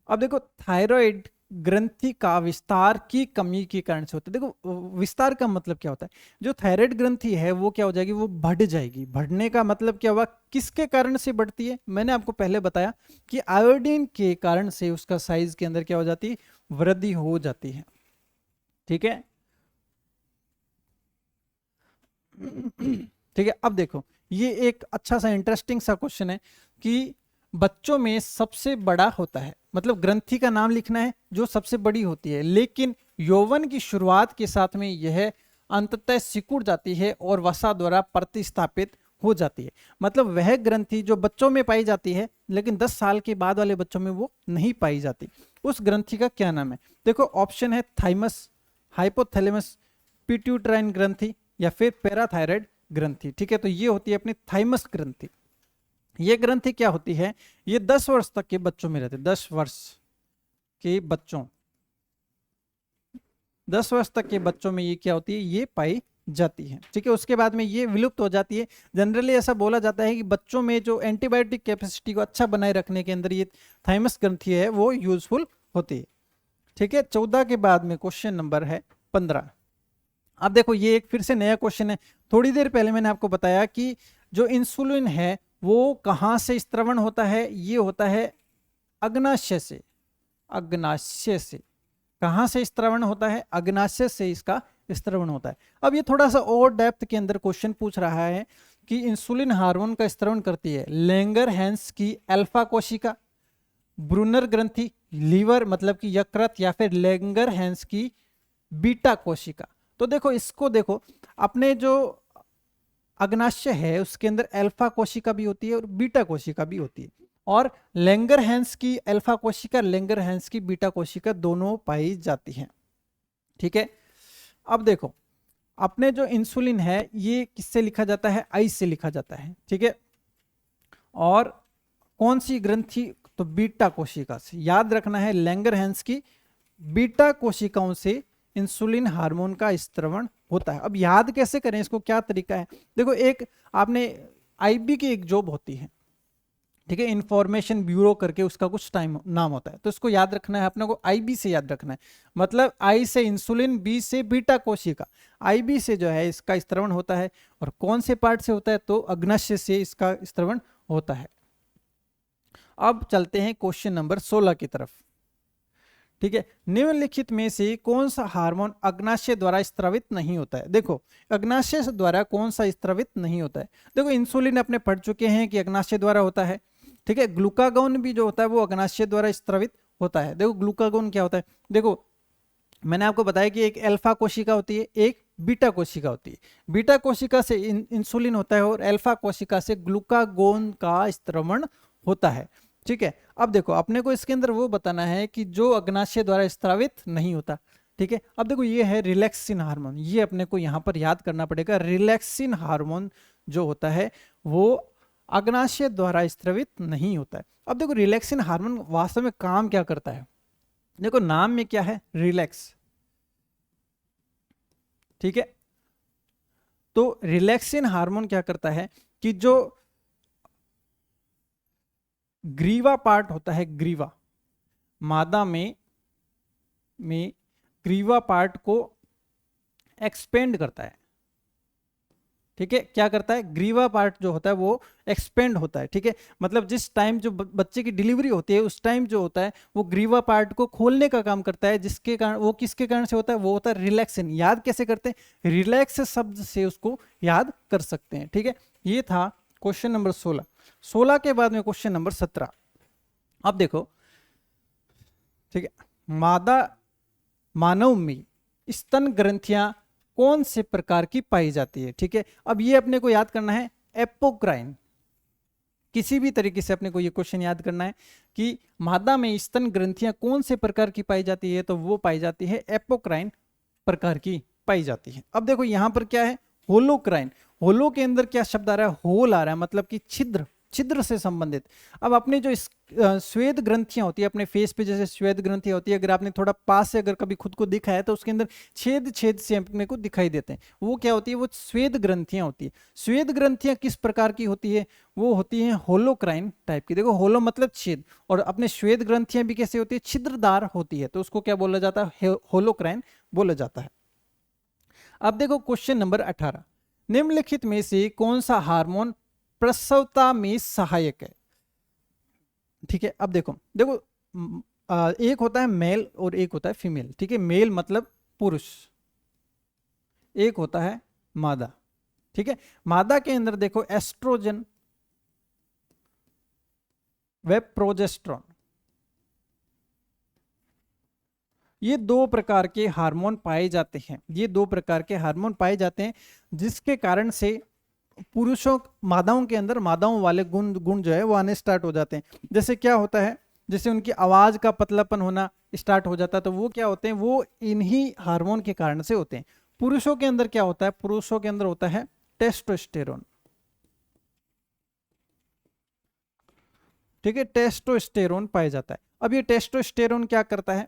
[SPEAKER 1] अब देखो थायराइड ग्रंथि का विस्तार की कमी के कारण से होता है। देखो विस्तार का मतलब क्या होता है, जो थायराइड ग्रंथि है वो क्या हो जाएगी, वो बढ़ जाएगी। बढ़ने का मतलब क्या हुआ, किसके कारण से बढ़ती है, मैंने आपको पहले बताया कि आयोडीन के कारण से उसका साइज के अंदर क्या हो जाती है, वृद्धि हो जाती है। ठीक है, ठीक है, अब देखो ये एक अच्छा सा इंटरेस्टिंग सा क्वेश्चन है कि बच्चों में सबसे बड़ा होता है, मतलब ग्रंथि का नाम लिखना है जो सबसे बड़ी होती है, लेकिन यौवन की शुरुआत के साथ में यह अंततः सिकुड़ जाती है और वसा द्वारा प्रतिस्थापित हो जाती है। मतलब वह ग्रंथि जो बच्चों में पाई जाती है लेकिन 10 साल के बाद वाले बच्चों में वो नहीं पाई जाती, उस ग्रंथि का क्या नाम है। देखो ऑप्शन है थाइमस, हाइपोथैलेमस, पिट्यूटराइन ग्रंथि या फिर पैराथायराइड ग्रंथि। ठीक है, तो ये होती है अपनी थाइमस ग्रंथि। ये ग्रंथि क्या होती है, ये 10 वर्ष तक के बच्चों में रहते, 10 वर्ष के बच्चों, 10 वर्ष तक के बच्चों में ये क्या होती है, ये पाई जाती है। ठीक है, उसके बाद में ये विलुप्त हो जाती है। जनरली ऐसा बोला जाता है कि बच्चों में जो एंटीबायोटिक कैपेसिटी को अच्छा बनाए रखने के अंदर ये थाइमस ग्रंथि है वो यूजफुल होती है। ठीक है, 14 के बाद में क्वेश्चन नंबर है 15। अब देखो ये एक फिर से नया क्वेश्चन है। थोड़ी देर पहले मैंने आपको बताया कि जो इंसुलिन है वो कहां से स्त्रवण होता है, ये होता है अग्नाशय से। अग्नाशय से कहां से स्त्रवण होता है, अग्नाशय से इसका स्त्रवण होता है। अब ये थोड़ा सा और डेप्थ के अंदर क्वेश्चन पूछ रहा है कि इंसुलिन हार्मोन का स्त्रवण करती है लैंगरहैंस की अल्फा कोशिका, ब्रूनर ग्रंथि, लीवर मतलब कि यकृत, या फिर लैंगरहैंस की बीटा कोशिका। तो देखो इसको देखो, अपने जो अग्नाशय है उसके अंदर अल्फा कोशिका भी होती है और बीटा कोशिका भी होती है, और लैंगरहैंस की अल्फा कोशिका, लैंगरहैंस की बीटा कोशिका दोनों पाई जाती हैं। ठीक है, अब देखो अपने जो इंसुलिन है ये किससे लिखा जाता है, आई से लिखा जाता है। ठीक है, और कौन सी ग्रंथि, तो बीटा कोशिका से। याद रखना है लैंगरहैंस की बीटा कोशिकाओं से इंसुलिन हार्मोन का स्त्रवण होता है। अब याद कैसे करें इसको, क्या तरीका है, देखो एक आपने आईबी की एक जॉब होती है, ठीक है, इंफॉर्मेशन ब्यूरो करके उसका कुछ टाइम नाम होता है, तो इसको याद रखना है अपने को, आईबी से याद रखना है। मतलब आई से इंसुलिन, बी से बीटा कोशिका, आईबी से जो है इसका स्त्रवण होता है, और कौन से पार्ट से होता है, तो अग्नाशय से इसका स्त्रवण होता है। अब चलते हैं क्वेश्चन नंबर 16 की तरफ। ठीक है, निम्नलिखित में से कौन सा हार्मोन अग्नाशय द्वारा स्त्रावित नहीं होता है? देखो, अग्नाशय द्वारा कौन सा स्त्रावित नहीं होता है? देखो, इंसुलिन अपने पढ़ चुके हैं कि अग्नाशय द्वारा होता है। ठीक है, ग्लूकागॉन भी जो होता है वो अग्नाशय द्वारा स्त्रावित होता है। देखो, ग्लूकागॉन क्या होता है? देखो, मैंने आपको बताया कि एक अल्फा कोशिका होती है, एक बीटा कोशिका होती है। बीटा कोशिका से इंसुलिन होता है और अल्फा कोशिका से ग्लूकागोन का स्त्रवण होता है। ठीक है, अब देखो, अपने को इसके अंदर वो बताना है कि जो अग्नाशय द्वारा स्त्रावित नहीं होता। ठीक है, अब देखो, ये है रिलैक्सिन हार्मोन, ये अपने को यहाँ पर याद करना पड़ेगा। रिलैक्सिन हार्मोन जो होता है वो अग्नाशय द्वारा स्त्रावित नहीं होता है। अब देखो, रिलैक्सिन हार्मोन वास्तव में काम क्या करता है? देखो, नाम में क्या है? रिलैक्स। ठीक है, तो रिलैक्सिन हार्मोन क्या करता है कि जो ग्रीवा पार्ट होता है, ग्रीवा मादा में ग्रीवा पार्ट को एक्सपेंड करता है। ठीक है, क्या करता है? ग्रीवा पार्ट जो होता है वो एक्सपेंड होता है। ठीक है, मतलब जिस टाइम जो बच्चे की डिलीवरी होती है उस टाइम जो होता है वो ग्रीवा पार्ट को खोलने का काम करता है, जिसके कारण, वो किसके कारण से होता है? वो होता है रिलैक्सिन। याद कैसे करते हैं? रिलैक्स शब्द से उसको याद कर सकते हैं। ठीक है, ये था क्वेश्चन नंबर 16। 16 के बाद में क्वेश्चन नंबर 17। अब देखो, ठीक है, मानव में स्तन ग्रंथियां कौन से प्रकार की पाई जाती है? ठीक है, अब ये अपने को याद करना है एपोक्राइन। किसी भी तरीके से अपने को ये क्वेश्चन याद करना है कि मादा में स्तन ग्रंथियां कौन से प्रकार की पाई जाती है, तो वो पाई जाती है एपोक्राइन प्रकार की पाई जाती है। अब देखो, यहां पर क्या है? होलोक्राइन। होलो के अंदर क्या शब्द आ रहा है? होल आ रहा है, मतलब कि छिद्र, छिद्र से संबंधित। अब अपने जो श्वेत ग्रंथियां होती है अपने फेस पे, जैसे श्वेत ग्रंथियां होती है, अगर आपने थोड़ा पास से अगर कभी खुद को दिखा है तो उसके अंदर छेद छेद से अपने को दिखाई देते हैं। वो क्या होती है? वो श्वेत ग्रंथियां होती है। श्वेत ग्रंथियां किस प्रकार की होती है? वो होती है होलोक्राइन टाइप की। देखो, होलो मतलब छेद, और अपने श्वेत ग्रंथियां भी कैसे होती है? छिद्रदार होती है, तो उसको क्या बोला जाता है? होलोक्राइन बोला जाता है। अब देखो, क्वेश्चन नंबर 18। निम्नलिखित में से कौन सा हार्मोन प्रसवता में सहायक है? ठीक है, अब देखो देखो, एक होता है मेल और एक होता है फीमेल। ठीक है, मेल मतलब पुरुष, एक होता है मादा। ठीक है, मादा के अंदर देखो एस्ट्रोजन व प्रोजेस्ट्रॉन, ये दो प्रकार के हार्मोन पाए जाते हैं। ये दो प्रकार के हार्मोन पाए जाते हैं जिसके कारण से पुरुषों, मादाओं के अंदर मादाओं वाले गुण जो है वो आने स्टार्ट हो जाते हैं। जैसे क्या होता है? जैसे उनकी आवाज का पतलापन होना स्टार्ट हो जाता है, तो वो क्या होते हैं? वो इन्हीं हार्मोन के कारण से होते हैं। पुरुषों के अंदर क्या होता है? पुरुषों के अंदर होता है टेस्टोस्टेरोन। ठीक है, टेस्टोस्टेरोन पाया जाता है। अब ये टेस्टोस्टेरोन क्या करता है?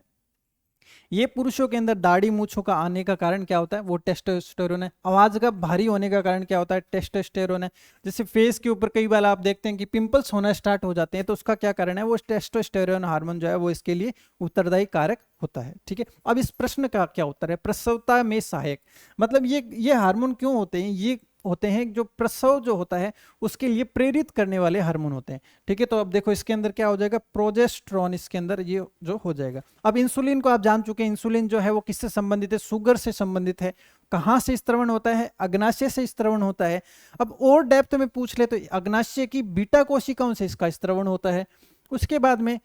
[SPEAKER 1] ये पुरुषों के अंदर दाढ़ी मूछों का आने का कारण क्या होता है? वो टेस्टोस्टेरोन है। आवाज का भारी होने का कारण क्या होता है? टेस्टोस्टेरोन है। जैसे फेस के ऊपर कई बार आप देखते हैं कि पिंपल्स होना स्टार्ट हो जाते हैं, तो उसका क्या कारण है? वो टेस्टोस्टेरोन हार्मोन जो है वो इसके लिए उत्तरदायी कारक होता है। ठीक है, अब इस प्रश्न का क्या उत्तर है? प्रसवता में सहायक, मतलब ये हार्मोन क्यों होते हैं? ये होते हैं जो प्रसव जो होता है उसके लिए प्रेरित करने वाले हार्मोन होते हैं। ठीक है, तो अब देखो इसके अंदर क्या हो जाएगा? प्रोजेस्टेरॉन इसके अंदर ये जो हो जाएगा। अब इंसुलिन को आप जान चुके हैं, इंसुलिन जो है वो किससे संबंधित है? शुगर से संबंधित है। कहां से स्त्रवण होता है? अग्नाशय से स्त्रवण होता है। अब और डेप्थ में पूछ ले तो अग्नाशय की बीटा कोशिकाओं से इसका स्त्रवण होता है। उसके बाद में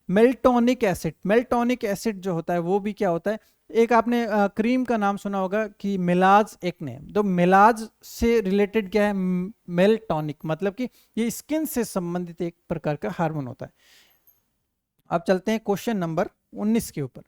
[SPEAKER 1] मेल्टोनिक एसिड, मेल्टोनिक एसिड जो होता है वो भी क्या होता है? एक आपने क्रीम का नाम सुना होगा कि मिलाज एक्ने, तो मिलाज से रिलेटेड क्या है? मेल्टोनिक, मतलब कि ये स्किन से संबंधित एक प्रकार का हार्मोन होता है। अब चलते हैं क्वेश्चन नंबर 19 के ऊपर।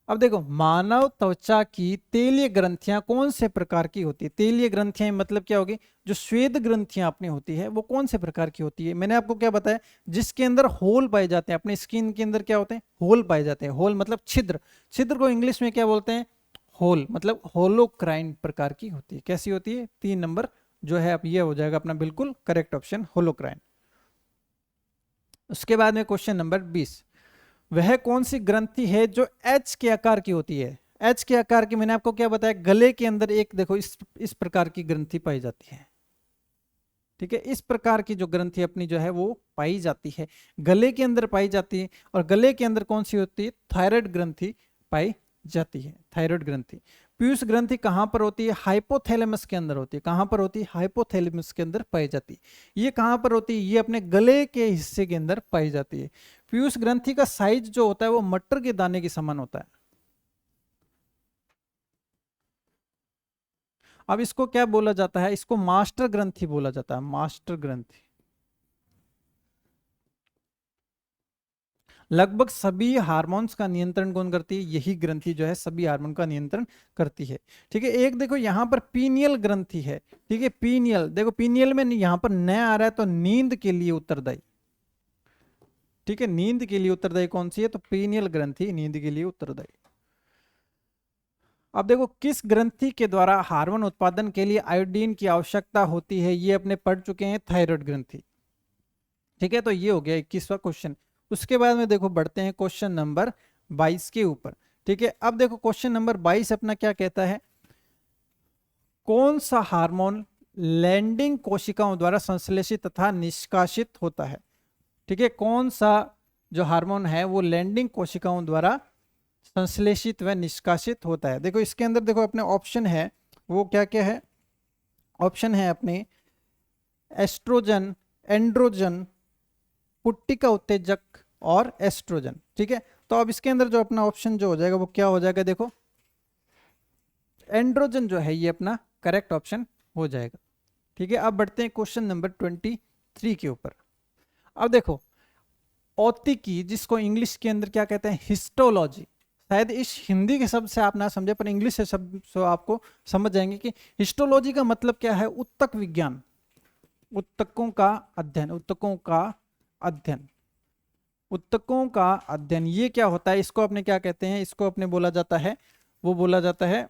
[SPEAKER 1] अब देखो, मानव त्वचा की तेलीय ग्रंथियां कौन से प्रकार की होती है? तेलीय ग्रंथियां मतलब क्या होगी? जो श्वेत ग्रंथियां अपनी होती है वो कौन से प्रकार की होती है? मैंने आपको क्या बताया? जिसके अंदर होल पाए जाते हैं। अपने स्किन के अंदर क्या होते हैं? होल पाए जाते हैं। होल मतलब छिद्र। छिद्र को इंग्लिश में क्या बोलते हैं? होल, मतलब होलोक्राइन प्रकार की होती है। कैसी होती है? 3 नंबर जो है अब ये हो जाएगा अपना बिल्कुल करेक्ट ऑप्शन, होलोक्राइन। उसके बाद में क्वेश्चन नंबर 20। वह कौन सी ग्रंथि है जो एच के आकार की होती है? एच के आकार की मैंने आपको क्या बताया? गले के अंदर एक देखो इस प्रकार की ग्रंथि पाई जाती है। ठीक है, इस प्रकार की जो ग्रंथि अपनी जो है वो पाई जाती है, गले के अंदर पाई जाती है। और गले के अंदर कौन सी होती है? थायराइड ग्रंथि पाई जाती है, थायराइड ग्रंथि। पीयूष ग्रंथि कहां पर होती है? हाइपोथैलेमस के अंदर होती है। कहां पर होती है? हाइपोथैलेमस के अंदर पाई जाती है। ये कहां पर होती है? ये अपने गले के हिस्से के अंदर पाई जाती है। पीयूष ग्रंथि का साइज जो होता है वो मटर के दाने के समान होता है। अब इसको क्या बोला जाता है? इसको मास्टर ग्रंथि बोला जाता है, मास्टर ग्रंथि। लगभग सभी हार्मोन्स का नियंत्रण कौन करती है? यही ग्रंथि जो है सभी हार्मोन का नियंत्रण करती है। ठीक है, एक देखो यहां पर पीनियल ग्रंथि है। ठीक है, पीनियल, देखो पीनियल में यहां पर न आ रहा है तो नींद के लिए उत्तरदायी। ठीक है, नींद के लिए उत्तरदायी कौन सी है? तो पीनियल ग्रंथि नींद के लिए उत्तरदायी। अब देखो किस ग्रंथि के द्वारा हार्मोन उत्पादन के लिए आयोडीन की आवश्यकता होती है? ये अपने पढ़ चुके हैं, थायराइड ग्रंथि। ठीक है, तो ये हो गया 21वां क्वेश्चन। उसके बाद में देखो बढ़ते हैं क्वेश्चन नंबर 22 के ऊपर। ठीक है, अब देखो क्वेश्चन नंबर 22 अपना क्या कहता है? कौन सा हार्मोन लैंडिंग कोशिकाओं द्वारा संश्लेषित तथा निष्कासित होता है? ठीक है, कौन सा जो हार्मोन है वो लैंडिंग कोशिकाओं द्वारा संश्लेषित व निष्कासित होता है? देखो इसके अंदर देखो अपने ऑप्शन है, वो क्या क्या है? ऑप्शन है अपने एस्ट्रोजन, एंड्रोजन, पुट्टिका उत्तेजक और एस्ट्रोजन। ठीक है, तो अब इसके अंदर जो अपना ऑप्शन जो हो जाएगा वो क्या हो जाएगा? देखो एंड्रोजन जो है ये अपना करेक्ट ऑप्शन हो जाएगा। ठीक है, अब बढ़ते हैं क्वेश्चन नंबर 23 के ऊपर। अब देखो औतिकी, जिसको इंग्लिश के अंदर क्या कहते हैं? हिस्टोलॉजी। शायद इस हिंदी के शब्द से आप ना समझे पर इंग्लिश से शब्द से आपको समझ जाएंगे कि हिस्टोलॉजी का मतलब क्या है? उत्तक विज्ञान, उत्तकों का अध्ययन, उत्तकों का अध्ययन, उत्तकों का अध्ययन। ये क्या होता है? इसको अपने क्या कहते हैं? इसको अपने बोला जाता है, वो बोला जाता है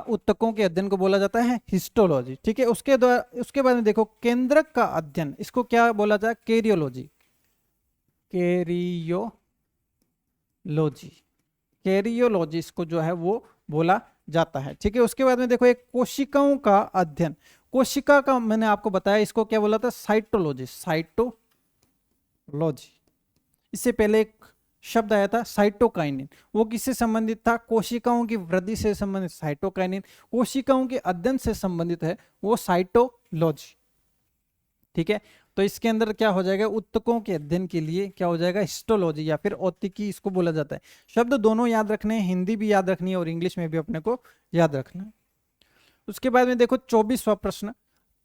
[SPEAKER 1] उत्तकों के अध्ययन को बोला जाता है हिस्टोलॉजी। ठीक है, उसके द्वारा उसके बाद में देखो केंद्रक का अध्ययन, इसको क्या बोला जाए? कैरियोलॉजी, कैरियोलॉजी, कैरियोलॉजी इसको जो है वो बोला जाता है। ठीक है, उसके बाद में देखो एक कोशिकाओं का अध्ययन, कोशिका का मैंने आपको बताया इसको क्या बोला था? Cytology, cytology. इससे पहले एक शब्द आया था साइटोकाइनिन, वो किससे संबंधित था? कोशिकाओं की वृद्धि से संबंधित साइटोकाइनिन, कोशिकाओं के अध्ययन से संबंधित है वो साइटोलॉजी। ठीक है, तो इसके अंदर क्या हो जाएगा? उत्तकों के अध्ययन के लिए क्या हो जाएगा? हिस्टोलॉजी या फिर औतिकी इसको बोला जाता है। शब्द दोनों याद रखने हैं, हिंदी भी याद रखनी है और इंग्लिश में भी अपने को याद रखना है। उसके बाद में देखो 24वां प्रश्न,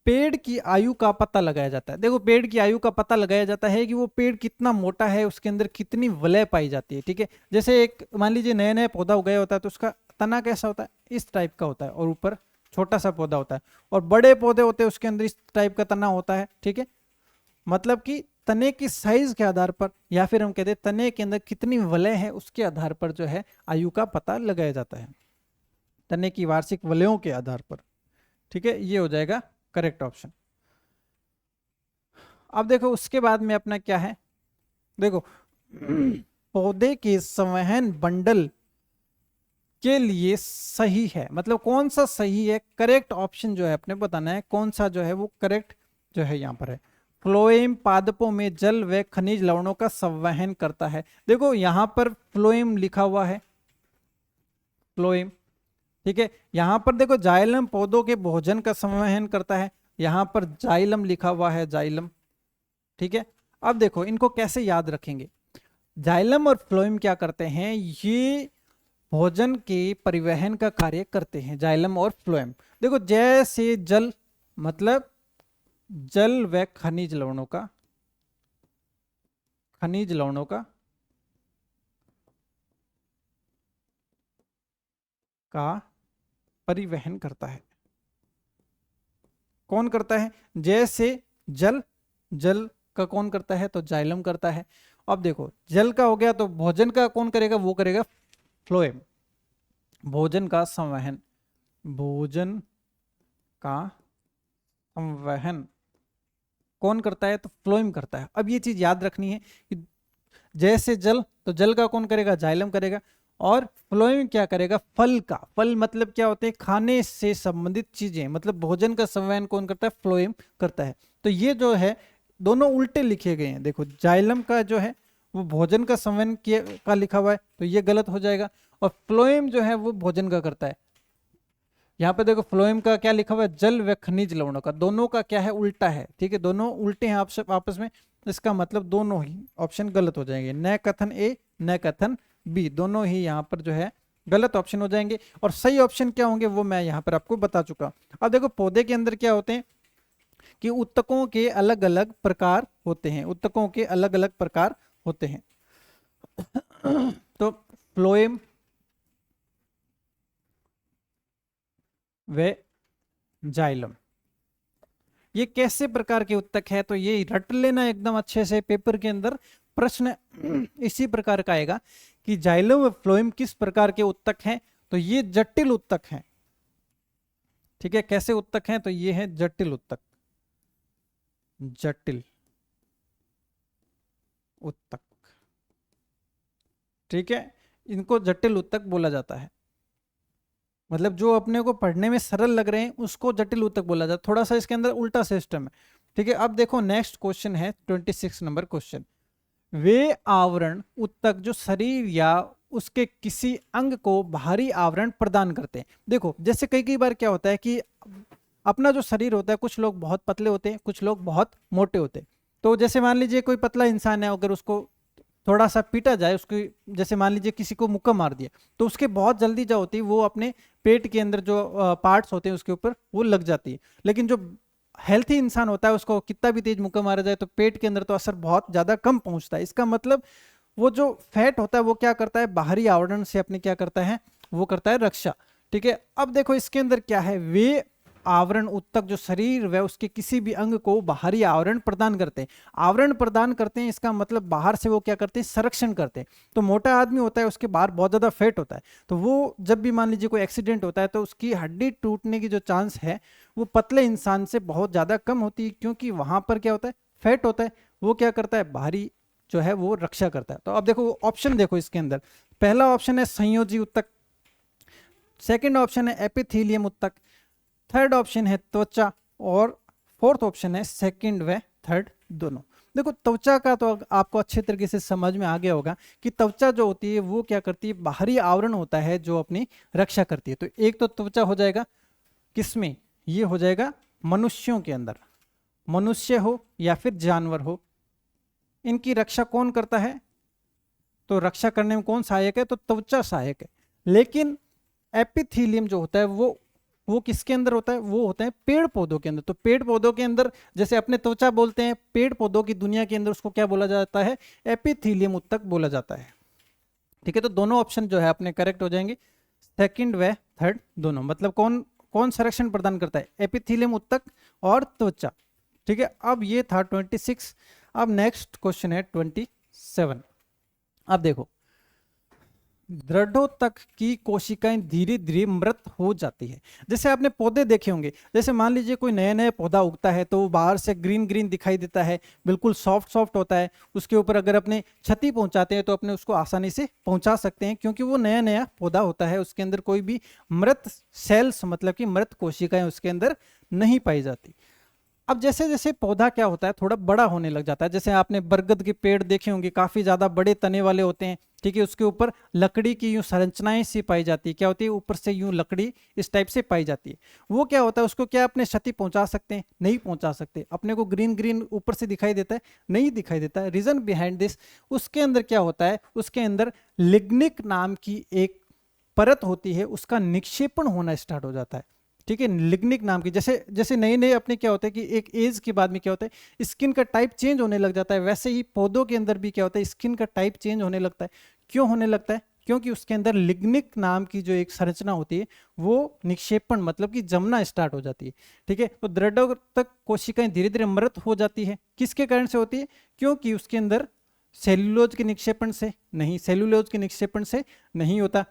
[SPEAKER 1] पेड़ की आयु का पता लगाया जाता है। देखो पेड़ की आयु का पता लगाया जाता है कि वो पेड़ कितना मोटा है, उसके अंदर कितनी वलय पाई जाती है। ठीक है, जैसे एक मान लीजिए नया नया पौधा उगाया होता है तो उसका तना कैसा होता है? इस टाइप का होता है और ऊपर छोटा सा पौधा होता है, और बड़े पौधे होते हैं उसके अंदर इस टाइप का तना होता है। ठीक है, मतलब कि तने की साइज के आधार पर या फिर हम कहते हैं तने के अंदर कितनी वलय है उसके आधार पर जो है आयु का पता लगाया जाता है, तने की वार्षिक वलयों के आधार पर। ठीक है, ये हो जाएगा करेक्ट ऑप्शन। अब देखो उसके बाद में अपना क्या है? देखो पौधे के संवहन बंडल के लिए सही है, मतलब कौन सा सही है? करेक्ट ऑप्शन जो है अपने बताना है कौन सा जो है वो करेक्ट जो है यहाँ पर है। फ्लोएम पादपों में जल व खनिज लवणों का संवहन करता है। देखो यहां पर फ्लोएम लिखा हुआ है, फ्लोएम। ठीक है, यहां पर देखो जाइलम पौधों के भोजन का संवहन करता है, यहां पर जाइलम लिखा हुआ है, जाइलम। ठीक है, अब देखो इनको कैसे याद रखेंगे? जाइलम और फ्लोएम क्या करते हैं? ये भोजन के परिवहन का कार्य करते हैं, जाइलम और फ्लोएम। देखो जैसे जल, मतलब जल व खनिज लवणों का, खनिज लवणों का परिवहन करता है। कौन करता है? जैसे जल, जल का कौन करता है? तो जाइलम करता है। अब देखो जल का हो गया तो भोजन का कौन करेगा? वो करेगा फ्लोएम। भोजन का संवहन, भोजन का संवहन कौन करता है? तो फ्लोएम करता है। अब ये चीज याद रखनी है कि जैसे जल, तो जल का कौन करेगा? जाइलम करेगा। और फ्लोएम क्या करेगा, फल का, फल मतलब क्या होते हैं, खाने से संबंधित चीजें, मतलब भोजन का संवहन कौन करता है, फ्लोएम करता है। तो ये जो है दोनों उल्टे लिखे गए हैं। देखो जाइलम का जो है वो भोजन का संवहन का लिखा हुआ है, तो ये गलत हो जाएगा, और फ्लोएम जो है वो भोजन का करता है। यहाँ पे देखो फ्लोएम का क्या लिखा हुआ है, जल व खनिज लवणों का, दोनों का क्या है, उल्टा है। ठीक है, दोनों उल्टे हैं आपस में, इसका मतलब दोनों ही ऑप्शन गलत हो जाएंगे। न कथन ए न कथन बी, दोनों ही यहाँ पर जो है गलत ऑप्शन हो जाएंगे। और सही ऑप्शन क्या होंगे वो मैं यहाँ पर आपको बता चुका। अब देखो पौधे के अंदर क्या होते हैं कि उत्तकों के अलग अलग प्रकार होते हैं, उत्तकों के अलग अलग प्रकार होते हैं। तो फ्लोएम व जाइलम ये कैसे प्रकार के उत्तक है, तो ये रट लेना एकदम अच्छे से, पेपर के अंदर प्रश्न इसी प्रकार का आएगा कि जाइलम व फ्लोएम किस प्रकार के उत्तक हैं, तो ये जटिल उत्तक हैं। ठीक है, कैसे उत्तक हैं, तो ये है जटिल उत्तक, जटिल उत्तक। ठीक है, इनको जटिल उत्तक बोला जाता है, मतलब जो अपने को पढ़ने में सरल लग रहे हैं उसको जटिल उत्तक बोला जाता है। थोड़ा सा इसके अंदर उल्टा सिस्टम है। ठीक है, अब देखो नेक्स्ट क्वेश्चन है 26 नंबर क्वेश्चन। वे आवरण उत्तक जो शरीर या उसके किसी अंग को बाहरी आवरण प्रदान करते हैं। देखो जैसे कई कई बार क्या होता है कि अपना जो शरीर होता है, कुछ लोग बहुत पतले होते हैं, कुछ लोग बहुत मोटे होते हैं। तो जैसे मान लीजिए कोई पतला इंसान है, अगर उसको थोड़ा सा पीटा जाए, उसकी जैसे मान लीजिए किसी को मुक्का मार दिया, तो उसके बहुत जल्दी जो होती है वो अपने पेट के अंदर जो पार्ट्स होते हैं उसके ऊपर वो लग जाती है। लेकिन जो हेल्थी इंसान होता है उसको कितना भी तेज मुक्का मारा जाए तो पेट के अंदर तो असर बहुत ज्यादा कम पहुंचता है। इसका मतलब वो जो फैट होता है वो क्या करता है, बाहरी आवरण से अपने क्या करता है, वो करता है रक्षा। ठीक है, अब देखो इसके अंदर क्या है, वे आवरण उत्तक जो शरीर व उसके किसी भी अंग को बाहरी आवरण प्रदान करते हैं। आवरण प्रदान करते हैं इसका मतलब बाहर से वो क्या करते हैं, संरक्षण करते हैं। तो मोटा आदमी होता है उसके बाहर बहुत ज्यादा फैट होता है, तो वो जब भी मान लीजिए कोई एक्सीडेंट होता है तो उसकी हड्डी टूटने की जो चांस है वो पतले इंसान से बहुत ज्यादा कम होती है, क्योंकि वहां पर क्या होता है, फैट होता है, वो क्या करता है, बाहरी जो है वो रक्षा करता है। तो अब देखो ऑप्शन देखो इसके अंदर, पहला ऑप्शन है संयोजी उत्तक, सेकंड ऑप्शन है एपिथेलियम उत्तक, थर्ड ऑप्शन है त्वचा, और फोर्थ ऑप्शन है सेकंड व थर्ड दोनों। देखो त्वचा का तो आपको अच्छे तरीके से समझ में आ गया होगा कि त्वचा जो होती है वो क्या करती है, बाहरी आवरण होता है जो अपनी रक्षा करती है। तो एक तो त्वचा हो जाएगा किसमें, ये हो जाएगा मनुष्यों के अंदर, मनुष्य हो या फिर जानवर हो, इनकी रक्षा कौन करता है, तो रक्षा करने में कौन सहायक है, तो त्वचा सहायक है। लेकिन एपिथेलियम जो होता है वो किसके अंदर होता है, वो होता है पेड़ पौधों के अंदर। तो पेड़ पौधों के अंदर जैसे अपने त्वचा बोलते हैं, पेड़ पौधों की दुनिया के अंदर उसको क्या बोला जाता है, एपिथेलियम उत्तक बोला जाता है। ठीक है, तो दोनों ऑप्शन जो है अपने करेक्ट हो जाएंगे, सेकंड व थर्ड दोनों। मतलब कौन कौन संरक्षण प्रदान करता है, एपिथेलियम उत्तक और त्वचा। ठीक है, अब ये था 26। अब नेक्स्ट क्वेश्चन है 27। अब देखो दृढ़ोत्तक की कोशिकाएं धीरे धीरे मृत हो जाती है। जैसे आपने पौधे देखे होंगे, जैसे मान लीजिए कोई नया नया पौधा उगता है तो वो बाहर से ग्रीन ग्रीन दिखाई देता है, बिल्कुल सॉफ्ट सॉफ्ट होता है, उसके ऊपर अगर अपने क्षति पहुंचाते हैं तो अपने उसको आसानी से पहुंचा सकते हैं, क्योंकि वो नया नया पौधा होता है, उसके अंदर कोई भी मृत सेल्स मतलब कि मृत कोशिकाएं उसके अंदर नहीं पाई जाती। अब जैसे जैसे पौधा क्या होता है थोड़ा बड़ा होने लग जाता है, जैसे आपने बरगद के पेड़ देखे होंगे, काफी ज्यादा बड़े तने वाले होते हैं। ठीक है, उसके ऊपर लकड़ी की यूं संरचनाएं सी पाई जाती है, क्या होती है, ऊपर से यूं लकड़ी इस टाइप से पाई जाती है। वो क्या होता है, उसको क्या अपने क्षति पहुंचा सकते हैं, नहीं पहुंचा सकते। अपने को ग्रीन ग्रीन ऊपर से दिखाई देता है, नहीं दिखाई देता है। रीजन बिहाइंड दिस, उसके अंदर क्या होता है, उसके अंदर लिग्निक नाम की एक परत होती है, उसका निक्षेपण होना स्टार्ट हो जाता है। ठीक है, लिग्निक नाम की, जैसे जैसे नए नए अपने क्या होता है कि एक एज के बाद में क्या होता है, स्किन का टाइप चेंज होने लग जाता है, वैसे ही पौधों के अंदर भी क्या होता है, स्किन का टाइप चेंज होने लगता है। क्यों होने लगता है, क्योंकि उसके अंदर लिग्निक नाम की जो एक संरचना होती है वो निक्षेपण मतलब कि जमना स्टार्ट हो जाती है। ठीक है, तो दृढ़ोत्तक कोशिकाएं धीरे धीरे मृत हो जाती है, किसके कारण से होती है, क्योंकि उसके अंदर सेल्यूलोज के निक्षेपण से नहीं, सेल्यूलोज के निक्षेपण से नहीं होता,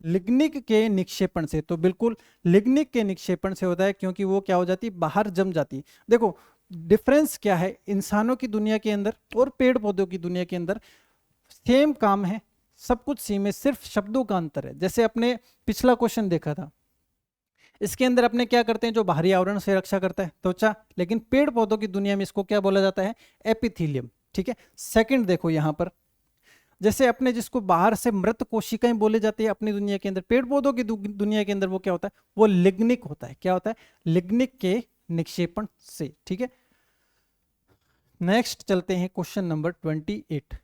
[SPEAKER 1] लिग्निक के निक्षेपण से। तो बिल्कुल लिग्निक के निक्षेपण से होता है, क्योंकि वो क्या हो जाती है, बाहर जम जाती है। देखो डिफरेंस क्या है इंसानों की दुनिया के अंदर और पेड़ पौधों की दुनिया के अंदर, सेम काम है, सब कुछ सेम है, सिर्फ शब्दों का अंतर है। जैसे अपने पिछला क्वेश्चन देखा था, इसके अंदर अपने क्या करते हैं, जो बाहरी आवरण से रक्षा करता है त्वचा, लेकिन पेड़ पौधों की दुनिया में इसको क्या बोला जाता है, एपिथेलियम। ठीक है, सेकंड देखो यहां पर, जैसे अपने जिसको बाहर से मृत कोशिकाएं बोले जाती है अपनी दुनिया के अंदर, पेड़ पौधों की दुनिया के अंदर वो क्या होता है, वो लिग्निक होता है। क्या होता है, लिग्निक के निक्षेपण से। ठीक है, नेक्स्ट चलते हैं क्वेश्चन नंबर 28।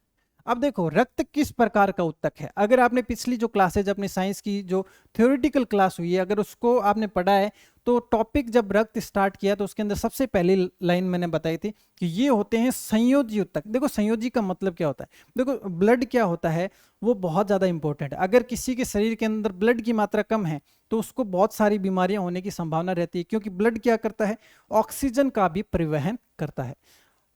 [SPEAKER 1] अब देखो रक्त किस प्रकार का उत्तक है। अगर आपने पिछली जो क्लासेज अपनी साइंस की जो थ्योरेटिकल क्लास हुई है, अगर उसको आपने पढ़ा है, तो टॉपिक जब रक्त स्टार्ट किया तो उसके अंदर सबसे पहली लाइन मैंने बताई थी कि ये होते हैं संयोजी उत्तक। देखो संयोजी का मतलब क्या होता है, देखो ब्लड क्या होता है, वो बहुत ज्यादा इंपॉर्टेंट है। अगर किसी के शरीर के अंदर ब्लड की मात्रा कम है तो उसको बहुत सारी बीमारियां होने की संभावना रहती है, क्योंकि ब्लड क्या करता है, ऑक्सीजन का भी परिवहन करता है।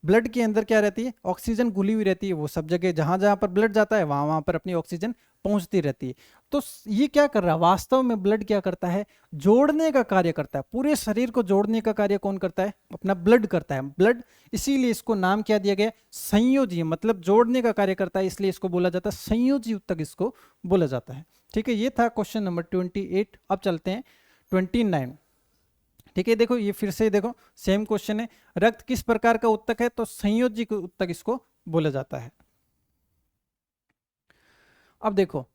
[SPEAKER 1] ब्लड के अंदर क्या रहती है, ऑक्सीजन घुली हुई रहती है, वो सब जगह जहां जहां पर ब्लड जाता है वहां वहां पर अपनी ऑक्सीजन पहुंचती रहती है। तो ये क्या कर रहा है, वास्तव में ब्लड क्या करता है, जोड़ने का कार्य करता है। पूरे शरीर को जोड़ने का कार्य कौन करता है, अपना ब्लड करता है। ब्लड, इसीलिए इसको नाम क्या दिया गया, संयोजी, मतलब जोड़ने का कार्य करता है, इसलिए इसको बोला जाता है संयोजी उत्तक, इसको बोला जाता है। ठीक है, ये था क्वेश्चन नंबर 28। अब चलते हैं 29। ठीक है, देखो ये फिर से देखो सेम क्वेश्चन है, रक्त किस प्रकार का उत्तक है, तो संयोजी उत्तक इसको बोला जाता है। अब देखो,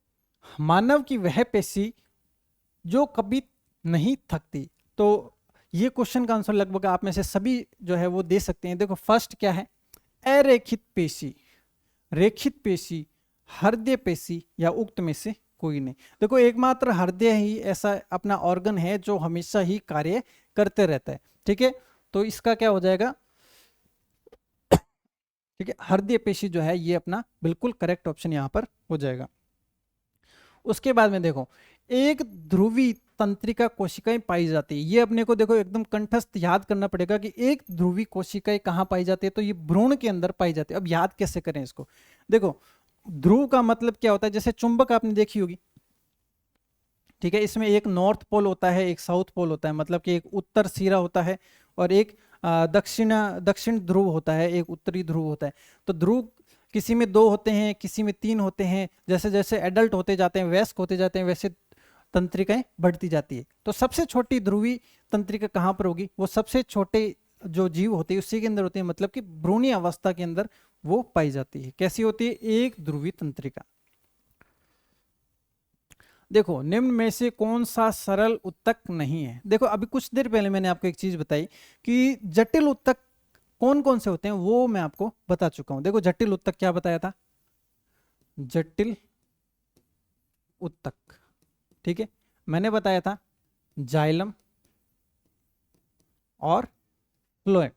[SPEAKER 1] मानव की वह पेशी जो कभी नहीं थकती, तो ये क्वेश्चन का आंसर लगभग आप में से सभी जो है वो दे सकते हैं। देखो फर्स्ट क्या है, अरेखित पेशी, रेखित पेशी, हृदय पेशी, या उक्त में से कोई नहीं। देखो एकमात्र हृदय ही ऐसा अपना ऑर्गन है जो हमेशा ही कार्य करते रहता है। ठीक है, तो इसका क्या हो जाएगा, ठीक है, हृदय पेशी जो है ये अपना बिल्कुल करेक्ट ऑप्शन यहां पर हो जाएगा। उसके बाद में देखो, एक ध्रुवी तंत्रिका कोशिकाएं पाई जाती है। ये अपने को देखो एकदम कंठस्थ याद करना पड़ेगा कि एक ध्रुवी कोशिकाएं कहां पाई जाती है, तो ये भ्रूण के अंदर पाई जाती है। अब याद कैसे करें इसको, देखो ध्रुव का मतलब क्या होता है, जैसे चुंबक आपने देखी होगी। ठीक है, इसमें एक नॉर्थ पोल होता है, एक साउथ पोल होता है, मतलब कि एक उत्तर सिरा होता है और एक दक्षिण ध्रुव होता है, एक उत्तरी ध्रुव होता है। तो ध्रुव किसी में 2 होते हैं, किसी में 3 होते हैं। जैसे जैसे एडल्ट होते जाते हैं, वयस्क होते जाते हैं, वैसे तंत्रिकाएं बढ़ती जाती है। तो सबसे छोटी ध्रुवी तंत्रिका कहाँ पर होगी, वो सबसे छोटे जो जीव होते हैं उसी के अंदर होती है, मतलब कि भ्रूणी अवस्था के अंदर वो पाई जाती है। कैसी होती है, एक ध्रुवी तंत्रिका। देखो निम्न में से कौन सा सरल उत्तक नहीं है। देखो अभी कुछ देर पहले मैंने आपको एक चीज बताई कि जटिल उत्तक कौन कौन से होते हैं, वो मैं आपको बता चुका हूं। देखो जटिल उत्तक क्या बताया था, जटिल उत्तक, ठीक है, मैंने बताया था जाइलम और फ्लोएम।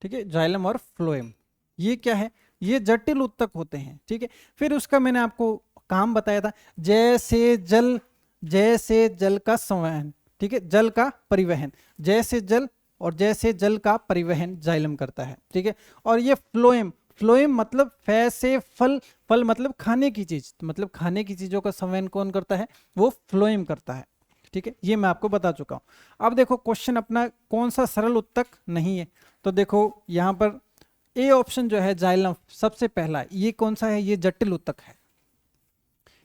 [SPEAKER 1] ठीक है, जाइलम और फ्लोएम, ये क्या है, ये जटिल उत्तक होते हैं। ठीक है, फिर उसका मैंने आपको काम बताया था, जैसे जल का संवहन, ठीक है, जल का परिवहन, जैसे जल और जैसे जल का परिवहन जाइलम करता है। ठीक है, और ये फ्लोएम, फ्लोएम मतलब फै से फल, फल मतलब खाने की चीज, मतलब खाने की चीजों का संवहन कौन करता है, वो फ्लोएम करता है। ठीक है, ये मैं आपको बता चुका हूं। अब देखो क्वेश्चन अपना कौन सा सरल उत्तक नहीं है, तो देखो यहां पर ए ऑप्शन जो है जाइलम सबसे पहला, ये कौन सा है, ये जटिल उत्तक है।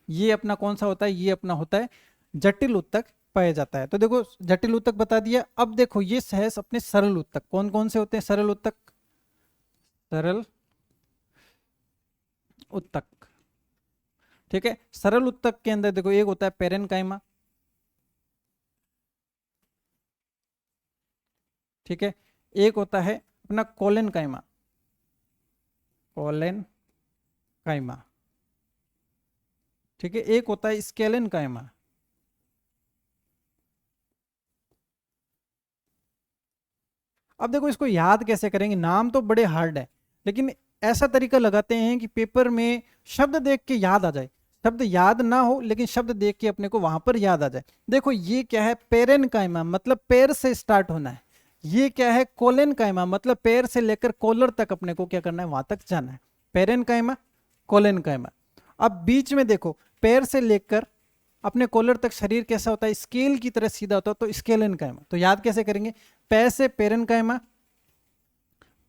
[SPEAKER 1] ये अपना कौन सा होता है, ये अपना होता है जटिल उत्तक पाया जाता है। तो देखो जटिल उत्तक बता दिया। अब देखो ये सहज अपने सरल उत्तक कौन कौन से होते हैं, सरल उत्तक, सरल उत्तक। ठीक है, सरल उत्तक के अंदर देखो एक होता है पेरेनकाइमा, ठीक है, एक होता है अपना कोलेनकाइमा, कोलेनकाइमा, ठीक है, एक होता है स्केलेनकाइमा। अब देखो इसको याद कैसे करेंगे, नाम तो बड़े हार्ड है, लेकिन ऐसा तरीका लगाते हैं कि पेपर में शब्द देख के याद आ जाए। शब्द याद ना हो लेकिन शब्द देख के अपने को वहां पर याद आ जाए। देखो ये क्या है, पेरेनकाइमा मतलब पैर से स्टार्ट होना है। ये क्या है, कोलेनकाइमा मतलब पैर से लेकर कॉलर तक अपने को क्या करना है, वहां तक जाना है। Parenchyma, collenchyma. अब बीच में देखो पैर से लेकर अपने कॉलर तक शरीर कैसा होता है, स्केल की तरह सीधा होता है, तो स्केलेनकाइमा। तो याद कैसे करेंगे, पै से पेरेनकाइमा,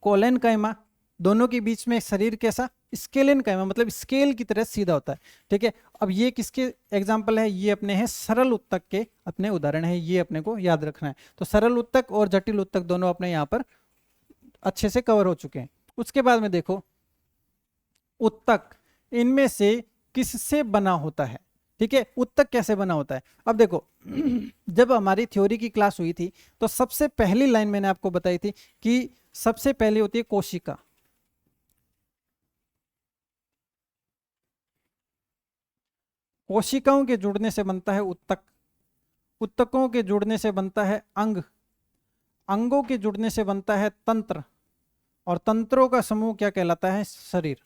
[SPEAKER 1] कोलेनकाइमा, दोनों के बीच में शरीर कैसा, स्केलन कायमा मतलब स्केल की तरह सीधा होता है। ठीक है, अब ये किसके एग्जाम्पल है, ये अपने हैं सरल उत्तक के अपने उदाहरण है, ये अपने को याद रखना है। तो सरल उत्तक और जटिल उत्तक दोनों अपने यहाँ पर अच्छे से कवर हो चुके हैं। उसके बाद में देखो उत्तक इनमें से किससे बना होता है। ठीक है, उत्तक कैसे बना होता है, अब देखो जब हमारी थ्योरी की क्लास हुई थी तो सबसे पहली लाइन मैंने आपको बताई थी कि सबसे पहले होती है कोशिका। कोशिकाओं के जुड़ने से बनता है उत्तक, उत्तकों के जुड़ने से बनता है अंग, अंगों के जुड़ने से बनता है तंत्र, और तंत्रों का समूह क्या कहलाता है, शरीर।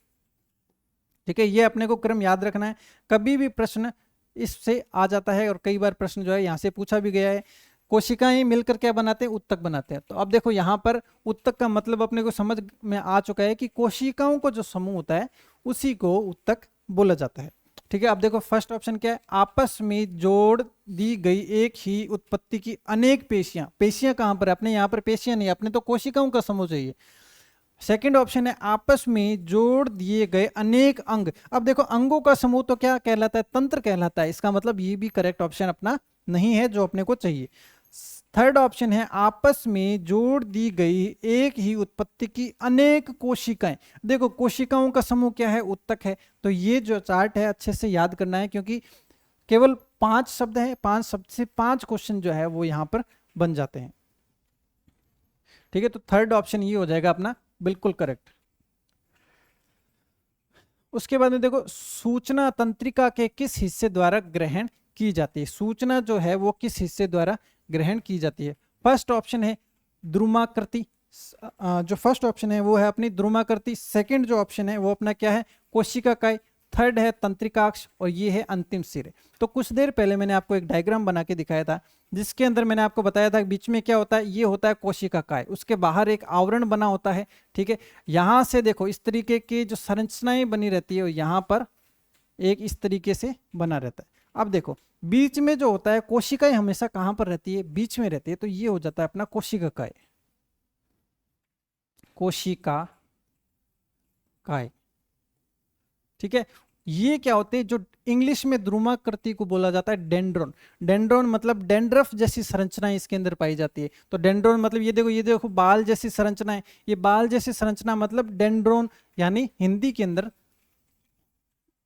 [SPEAKER 1] ठीक है, ये अपने को क्रम याद रखना है, कभी भी प्रश्न इससे आ जाता है और कई बार प्रश्न जो है यहां से पूछा भी गया है। कोशिकाएं मिलकर क्या बनाते हैं, उत्तक बनाते हैं। तो अब देखो यहां पर उत्तक का मतलब अपने को समझ में आ चुका है कि कोशिकाओं को जो समूह होता है उसी को उत्तक बोला जाता है। ठीक है, अब देखो फर्स्ट ऑप्शन क्या है, आपस में जोड़ दी गई एक ही उत्पत्ति की अनेक पेशियां। पेशियां कहां पर है, अपने यहां पर पेशियां नहीं, अपने तो कोशिकाओं का समूह चाहिए। सेकंड ऑप्शन है आपस में जोड़ दिए गए अनेक अंग। अब देखो अंगों का समूह तो क्या कहलाता है, तंत्र कहलाता है, इसका मतलब ये भी करेक्ट ऑप्शन अपना नहीं है जो अपने को चाहिए। थर्ड ऑप्शन है आपस में जोड़ दी गई एक ही उत्पत्ति की अनेक कोशिकाएं। देखो कोशिकाओं का समूह क्या है, उत्तक है। तो ये जो चार्ट है अच्छे से याद करना है क्योंकि केवल 5 शब्द है, 5 शब्द से 5 क्वेश्चन जो है वो यहां पर बन जाते हैं। ठीक है, तो थर्ड ऑप्शन ये हो जाएगा अपना बिल्कुल करेक्ट। उसके बाद में देखो सूचना तंत्रिका के किस हिस्से द्वारा ग्रहण की जाती है, सूचना जो है वो किस हिस्से द्वारा ग्रहण की जाती है। फर्स्ट ऑप्शन है द्रुमाकृति, जो फर्स्ट ऑप्शन है वो है अपनी द्रुमाकृति। सेकंड जो ऑप्शन है वो अपना क्या है, कोशिका काय। थर्ड है तंत्रिकाक्ष और ये है अंतिम सिरे। तो कुछ देर पहले मैंने आपको एक डायग्राम बना के दिखाया था जिसके अंदर मैंने आपको बताया था बीच में क्या होता है, ये होता है कोशिका काय, उसके बाहर एक आवरण बना होता है। ठीक है, यहां से देखो इस तरीके की जो संरचनाएं बनी रहती है यहां पर एक इस तरीके से बना रहता है। अब देखो बीच में जो होता है कोशिकाएं हमेशा कहां पर रहती है, बीच में रहती है। तो ये हो जाता है अपना कोशिका काय, कोशिका काय। ठीक है, ये क्या होते हैं, जो इंग्लिश में द्रुमाकृति को बोला जाता है डेंड्रोन। डेंड्रोन मतलब डेंड्रफ जैसी संरचनाएं इसके अंदर पाई जाती है। तो डेंड्रोन मतलब ये देखो बाल जैसी संरचना है, ये बाल जैसी संरचना मतलब डेंड्रोन, यानी हिंदी के अंदर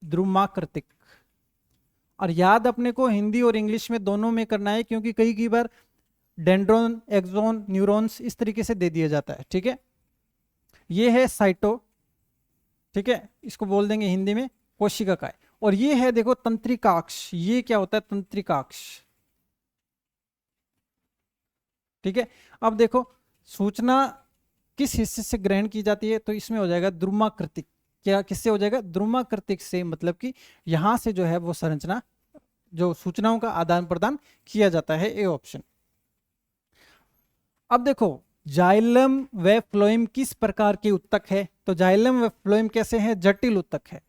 [SPEAKER 1] द्रुमाकृतिक। और याद अपने को हिंदी और इंग्लिश में दोनों में करना है क्योंकि कई बार डेंड्रोन, एक्सोन, न्यूरॉन्स इस तरीके से दे दिया जाता है। ठीक है, ये है साइटो, ठीक है, इसको बोल देंगे हिंदी में कोशिका काय। और ये है देखो तंत्रिकाक्ष, ये क्या होता है, तंत्रिकाक्ष। ठीक है, अब देखो सूचना किस हिस्से से ग्रहण की जाती है, तो इसमें हो जाएगा द्रुमाकृतिक। क्या किससे हो जाएगा, द्रुमाकृतिक से, मतलब कि यहां से जो है वो संरचना, जो सूचनाओं का आदान प्रदान किया जाता है, ए ऑप्शन। अब देखो जाइलम व फ्लोएम किस प्रकार के उत्तक है, तो जाइलम व फ्लोएम कैसे हैं, जटिल उत्तक है।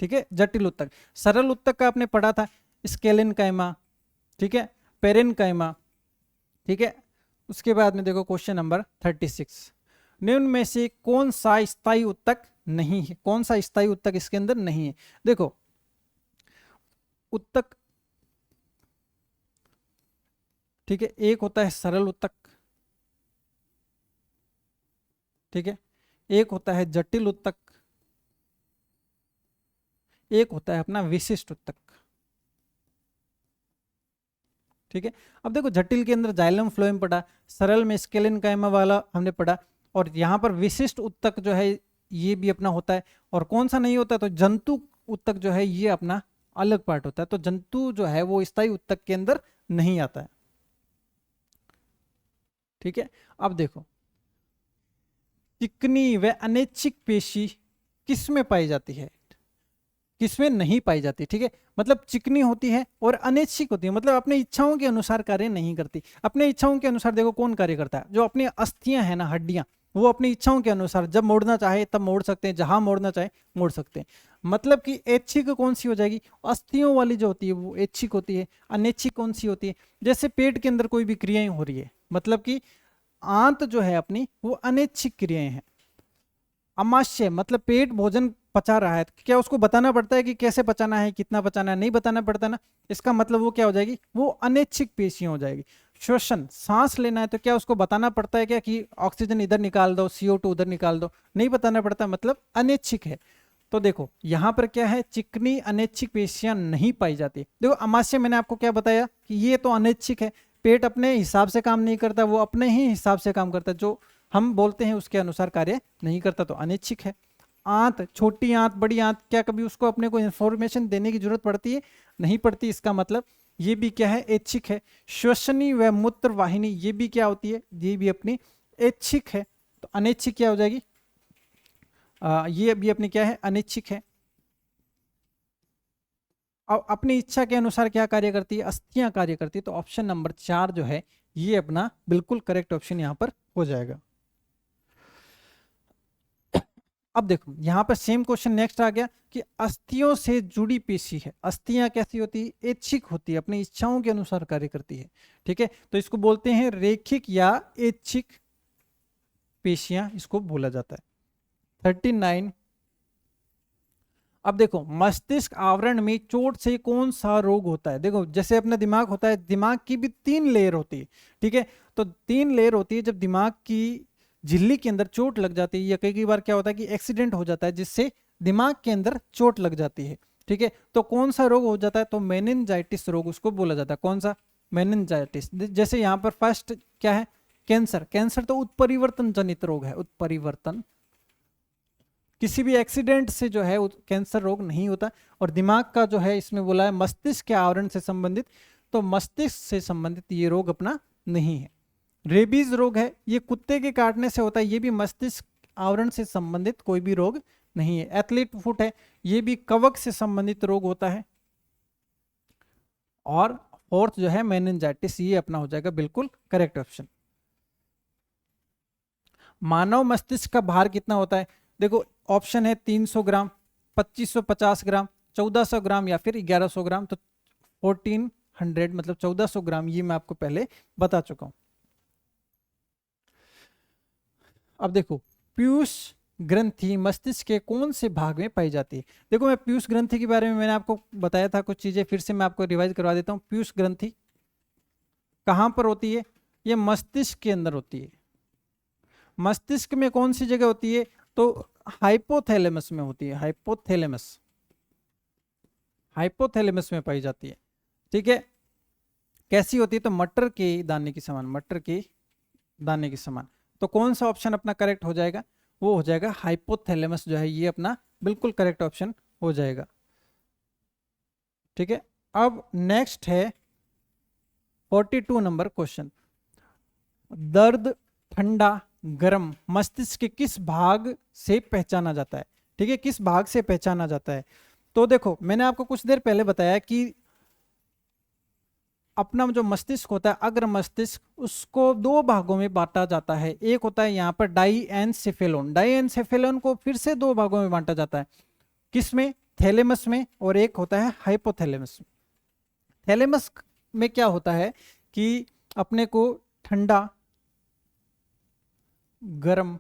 [SPEAKER 1] ठीक है, जटिल उत्तक। सरल उत्तक का आपने पढ़ा था स्केलन कायमा, ठीक है, पेरेन कायमा। ठीक है, उसके बाद में देखो क्वेश्चन नंबर 36, निम्न में से कौन सा स्थायी उत्तक नहीं है, कौन सा स्थायी उत्तक इसके अंदर नहीं है। देखो उत्तक, ठीक है, एक होता है सरल उत्तक, ठीक है, एक होता है जटिल उत्तक, एक होता है अपना विशिष्ट उत्तक। ठीक है, अब देखो जटिल के अंदर जाइलम फ्लोएम पढ़ा, सरल में स्केलन कायमा वाला हमने पढ़ा, और यहां पर विशिष्ट उत्तक जो है ये भी अपना होता है। और कौन सा नहीं होता, तो जंतु उत्तक जो है ये अपना अलग पार्ट होता है। तो जंतु जो है वो स्थायी उत्तक के अंदर नहीं आता है। ठीक है, अब देखो चिकनी व अनैच्छिक पेशी किसमें पाई जाती है, किसमें नहीं पाई जाती। ठीक है, मतलब चिकनी होती है और अनैच्छिक होती है, मतलब अपनी इच्छाओं के अनुसार कार्य नहीं करती। अपने इच्छाओं के अनुसार देखो कौन कार्य करता है, जो अपनी अस्थियां है ना, हड्डियां, वो अपनी इच्छाओं के अनुसार जब मोड़ना चाहे तब मोड़ सकते हैं, जहां मोड़ना चाहे मोड़ सकते हैं। मतलब कि ऐच्छिक कौन सी हो जाएगी, अस्थियों वाली जो होती है वो ऐच्छिक होती है। अनैच्छिक कौन सी होती है, जैसे पेट के अंदर कोई भी क्रियाएं हो रही है, मतलब कि आंत जो है अपनी वो अनैच्छिक क्रियाएं हैं। अमाशय मतलब पेट भोजन पचा रहा है, क्या उसको बताना पड़ता है कि कैसे पचाना है, कितना पचाना है? नहीं बताना पड़ता ना। इसका मतलब वो क्या हो जाएगी, वो अनैच्छिक पेशियां हो जाएगी। श्वसन सांस लेना है तो क्या उसको बताना पड़ता है क्या कि ऑक्सीजन इधर निकाल दो, CO2 उधर निकाल दो? नहीं बताना पड़ता, मतलब अनैच्छिक है। तो देखो यहां पर क्या है, चिकनी अनैच्छिक पेशियां नहीं पाई जाती। देखो अमाशय मैंने आपको क्या बताया कि ये तो अनैच्छिक है, पेट अपने हिसाब से काम नहीं करता, वो अपने ही हिसाब से काम करता है, जो हम बोलते हैं उसके अनुसार कार्य नहीं करता, तो अनैच्छिक है। आंत, छोटी आंत बड़ी आंत, क्या कभी उसको अपने को इंफॉर्मेशन देने की जरूरत पड़ती है? नहीं पड़ती। इसका मतलब ये भी क्या है, ऐच्छिक है। श्वसनी व मूत्र वाहिनी ये भी क्या होती है, ये भी अपनी ऐच्छिक है। तो अनैच्छिक क्या हो जाएगी, ये भी अपनी क्या है, अनैच्छिक है। अब अपनी इच्छा के अनुसार क्या कार्य करती है, अस्थियां कार्य करती है। तो ऑप्शन नंबर 4 जो है ये अपना बिल्कुल करेक्ट ऑप्शन यहां पर हो जाएगा। अब देखो यहां पर सेम क्वेश्चन नेक्स्ट आ गया कि अस्थियों से जुड़ी पेशी है। अस्थियां कैसी होती है, ऐच्छिक होती है, अपनी इच्छाओं के अनुसार कार्य करती है। ठीक है, तो इसको बोलते हैं रेखिक या ऐच्छिक पेशियां, इसको बोला जाता है। 39। अब देखो मस्तिष्क आवरण में चोट से कौन सा रोग होता है? देखो जैसे अपना दिमाग होता है, दिमाग की भी 3 लेयर होती है। ठीक है, तो 3 लेयर होती है। जब दिमाग की झिल्ली के अंदर चोट लग जाती है, या कई बार क्या होता है कि एक्सीडेंट हो जाता है जिससे दिमाग के अंदर चोट लग जाती है। ठीक है, तो कौन सा रोग हो जाता है? तो मेनिनजाइटिस रोग उसको बोला जाता है। कौन सा? मेनिनजाइटिस। जैसे यहाँ पर फर्स्ट क्या है, कैंसर। कैंसर तो उत्परिवर्तन जनित रोग है, उत्परिवर्तन। किसी भी एक्सीडेंट से जो है कैंसर रोग नहीं होता। और दिमाग का जो है इसमें बोला है मस्तिष्क के आवरण से संबंधित, तो मस्तिष्क से संबंधित ये रोग अपना नहीं है। रेबीज रोग है, ये कुत्ते के काटने से होता है, ये भी मस्तिष्क आवरण से संबंधित कोई भी रोग नहीं है। एथलीट फुट है, ये भी कवक से संबंधित रोग होता है। और फोर्थ जो है मेनिंजाइटिस, ये अपना हो जाएगा बिल्कुल करेक्ट ऑप्शन। मानव मस्तिष्क का भार कितना होता है? देखो ऑप्शन है 300 ग्राम, 2550 ग्राम, 1400 ग्राम या फिर 1100 ग्राम। तो 1400 मतलब 1400 ग्राम, ये मैं आपको पहले बता चुका हूं। अब देखो पीयूष ग्रंथि मस्तिष्क के कौन से भाग में पाई जाती है? देखो मैं पीयूष ग्रंथि के बारे में मैंने आपको बताया था कुछ चीजें, फिर से मैं आपको रिवाइज करवा देता हूं। पीयूष ग्रंथि कहां पर होती है? ये मस्तिष्क के अंदर होती है। मस्तिष्क में कौन सी जगह होती है? तो हाइपोथैलेमस में होती है। हाइपोथैलेमस, हाइपोथैलेमस में पाई जाती है। ठीक है, कैसी होती है? तो मटर के दाने के समान, मटर के दाने के समान। तो कौन सा ऑप्शन अपना करेक्ट हो जाएगा? वो हो जाएगा हाइपोथैलेमस जो है, ये अपना बिल्कुल करेक्ट ऑप्शन हो जाएगा। ठीक है, अब नेक्स्ट है 42 नंबर क्वेश्चन। दर्द, ठंडा, गर्म मस्तिष्क के किस भाग से पहचाना जाता है? ठीक है, किस भाग से पहचाना जाता है? तो देखो मैंने आपको कुछ देर पहले बताया कि अपना जो मस्तिष्क होता है, अग्र मस्तिष्क, उसको 2 भागों में बांटा जाता है। एक होता है यहाँ पर डाईएनसेफेलोन। डाईएनसेफेलोन को फिर से 2 भागों में बांटा जाता है। किसमें? थैलेमस में। और एक होता है हाइपोथैलेमस। थैलेमस में क्या होता है कि अपने को ठंडा, गर्म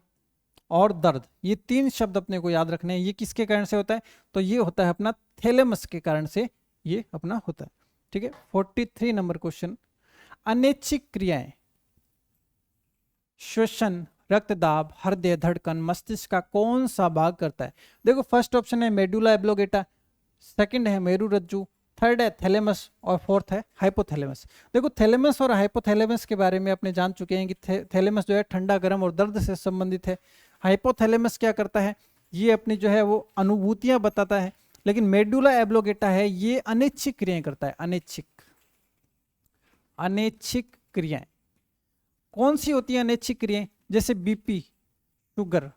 [SPEAKER 1] और दर्द, ये 3 शब्द अपने को याद रखने हैं। ये किसके कारण से होता है? तो ये होता है अपना थैलेमस के कारण से ये अपना होता है। ठीक है, 43 नंबर क्वेश्चन। अनैच्छिक क्रियाएं, श्वसन, रक्तदाब, हृदय धड़कन मस्तिष्क का कौन सा भाग करता है? देखो फर्स्ट ऑप्शन है मेडुला एब्लोगेटा, सेकंड है मेरुरज्जु, थर्ड है थैलेमस और फोर्थ है हाइपोथैलेमस। देखो थैलेमस और हाइपोथैलेमस के बारे में अपने जान चुके हैं कि थैलेमस जो है ठंडा, गर्म और दर्द से संबंधित है। हाइपोथैलेमस क्या करता है? ये अपनी जो है वो अनुभूतियां बताता है। लेकिन मेडुला एब्लोगेटा है, ये अनैच्छिक क्रियाएं करता है। अनैच्छिक, अनैच्छिक क्रियाएं कौन सी होती है? अनैच्छिक क्रियाएं जैसे बीपी, शुगर।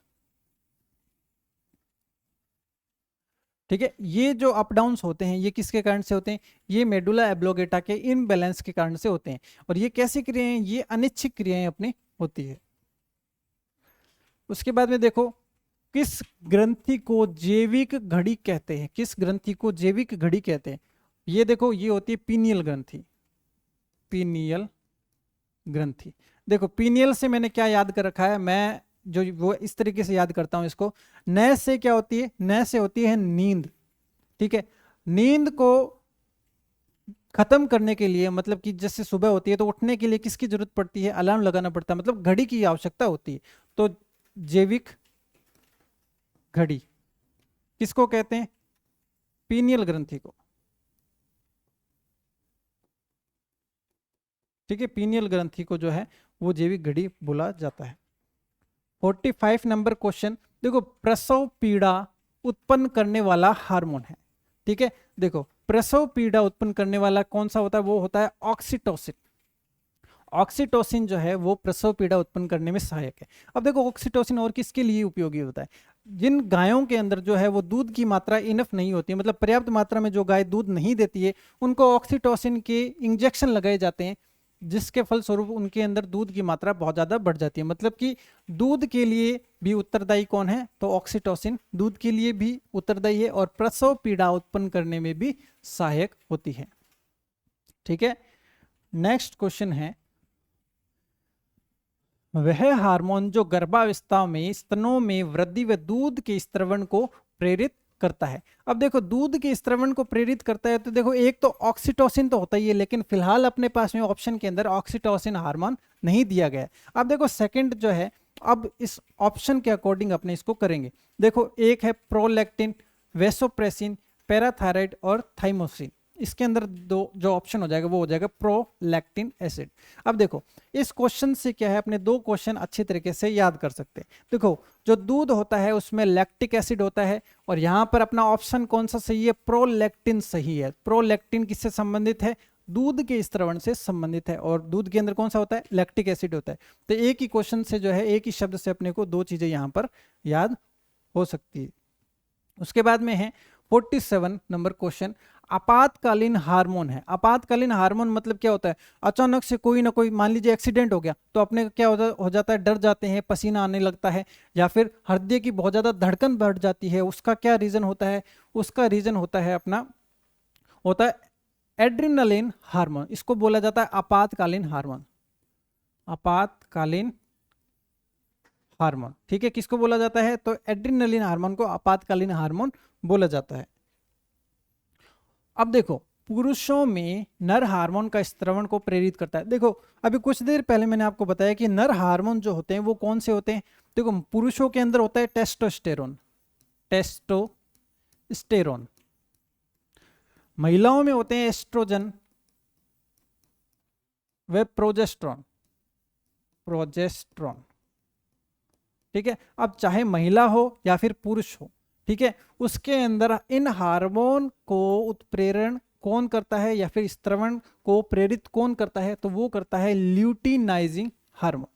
[SPEAKER 1] ठीक है, ये जो अप डाउन्स होते हैं ये किसके कारण से होते हैं? ये मेडुला एब्लोगेटा के इनबैलेंस के कारण से होते हैं। और ये कैसी क्रियाएं? ये अनिच्छिक क्रियाएं अपनी होती है। उसके बाद में देखो किस ग्रंथि को जैविक घड़ी कहते हैं? किस ग्रंथि को जैविक घड़ी कहते हैं? ये देखो ये होती है पीनियल ग्रंथि। पीनियल ग्रंथि। देखो पीनियल से मैंने क्या याद कर रखा है, मैं जो वो इस तरीके से याद करता हूं इसको। न से क्या होती है, न से होती है नींद, ठीक है। नींद को खत्म करने के लिए, मतलब कि जैसे सुबह होती है तो उठने के लिए किसकी जरूरत पड़ती है, अलार्म लगाना पड़ता है, मतलब घड़ी की आवश्यकता होती है। तो जैविक घड़ी किसको कहते हैं, पीनियल ग्रंथि को, ठीक है, पीनियल ग्रंथि को जो है वो जैविक घड़ी बोला जाता है। 45 नंबर क्वेश्चन देखो, प्रसव पीड़ा उत्पन्न करने वाला हार्मोन है, ठीक है। देखो प्रसव पीड़ा उत्पन्न करने वाला कौन सा होता है, वो होता है ऑक्सीटोसिन। ऑक्सीटोसिन जो है वो प्रसव पीड़ा उत्पन्न करने में सहायक है। अब देखो ऑक्सीटोसिन और किसके लिए उपयोगी होता है, जिन गायों के अंदर जो है वो दूध की मात्रा इनफ नहीं होती है, मतलब पर्याप्त मात्रा में जो गाय दूध नहीं देती है, उनको ऑक्सीटोसिन के इंजेक्शन लगाए जाते हैं, जिसके फलस्वरूप उनके अंदर दूध की मात्रा बहुत ज्यादा बढ़ जाती है। मतलब कि दूध के लिए भी उत्तरदायी कौन है, तो ऑक्सीटोसिन दूध के लिए भी उत्तरदायी है और प्रसव पीड़ा उत्पन्न करने में भी सहायक होती है, ठीक है। नेक्स्ट क्वेश्चन है, वह हार्मोन जो गर्भावस्था में स्तनों में वृद्धि व दूध के स्त्रवण को प्रेरित करता है। अब देखो दूध के स्त्रवण को प्रेरित करता है, तो देखो एक तो ऑक्सीटोसिन तो होता ही है, लेकिन फिलहाल अपने पास में ऑप्शन के अंदर ऑक्सीटोसिन हार्मोन नहीं दिया गया है। अब देखो सेकंड जो है, अब इस ऑप्शन के अकॉर्डिंग अपने इसको करेंगे। देखो एक है प्रोलैक्टिन, वेसोप्रेसिन, पैराथायराइड और थाइमोसिन। इसके अंदर दो जो ऑप्शन हो जाएगा वो हो जाएगा प्रोलैक्टिन एसिड। अब देखो इस क्वेश्चन से क्या है, अपने दो क्वेश्चन अच्छी तरीके से याद कर सकते हैं। देखो जो दूध होता है उसमें लैक्टिक एसिड होता है, और यहां पर अपना ऑप्शन कौन सा सही है, प्रोलैक्टिन सही है। प्रोलैक्टिन किससे संबंधित है, दूध के स्त्रवण से संबंधित है, और दूध के अंदर कौन सा होता है, लैक्टिक एसिड होता है। तो एक ही क्वेश्चन से जो है, एक ही शब्द से अपने को दो चीजें यहां पर याद हो सकती है। उसके बाद में है 47 नंबर क्वेश्चन, आपातकालीन हार्मोन है। आपातकालीन हार्मोन मतलब क्या होता है, अचानक से कोई ना कोई, मान लीजिए एक्सीडेंट हो गया, तो अपने क्या हो जाता है, डर जाते हैं, पसीना आने लगता है, या फिर हृदय की बहुत ज्यादा धड़कन बढ़ जाती है। उसका क्या रीजन होता है, उसका रीजन होता है अपना, होता है एड्रिनलिन हार्मोन। इसको बोला जाता है आपातकालीन हार्मोन, आपातकालीन हार्मोन, ठीक है। किसको बोला जाता है, तो एड्रिनलिन हार्मोन को आपातकालीन हार्मोन बोला जाता है। अब देखो पुरुषों में नर हार्मोन का स्त्रवण को प्रेरित करता है। देखो अभी कुछ देर पहले मैंने आपको बताया कि नर हार्मोन जो होते हैं वो कौन से होते हैं। देखो पुरुषों के अंदर होता है टेस्टोस्टेरोन, टेस्टोस्टेरोन। महिलाओं में होते हैं एस्ट्रोजन व प्रोजेस्ट्रॉन, प्रोजेस्ट्रॉन, ठीक है। अब चाहे महिला हो या फिर पुरुष हो, ठीक है, उसके अंदर इन हार्मोन को उत्प्रेरण कौन करता है, या फिर स्त्रवण को प्रेरित कौन करता है, तो वो करता है ल्यूटिनाइजिंग हार्मोन।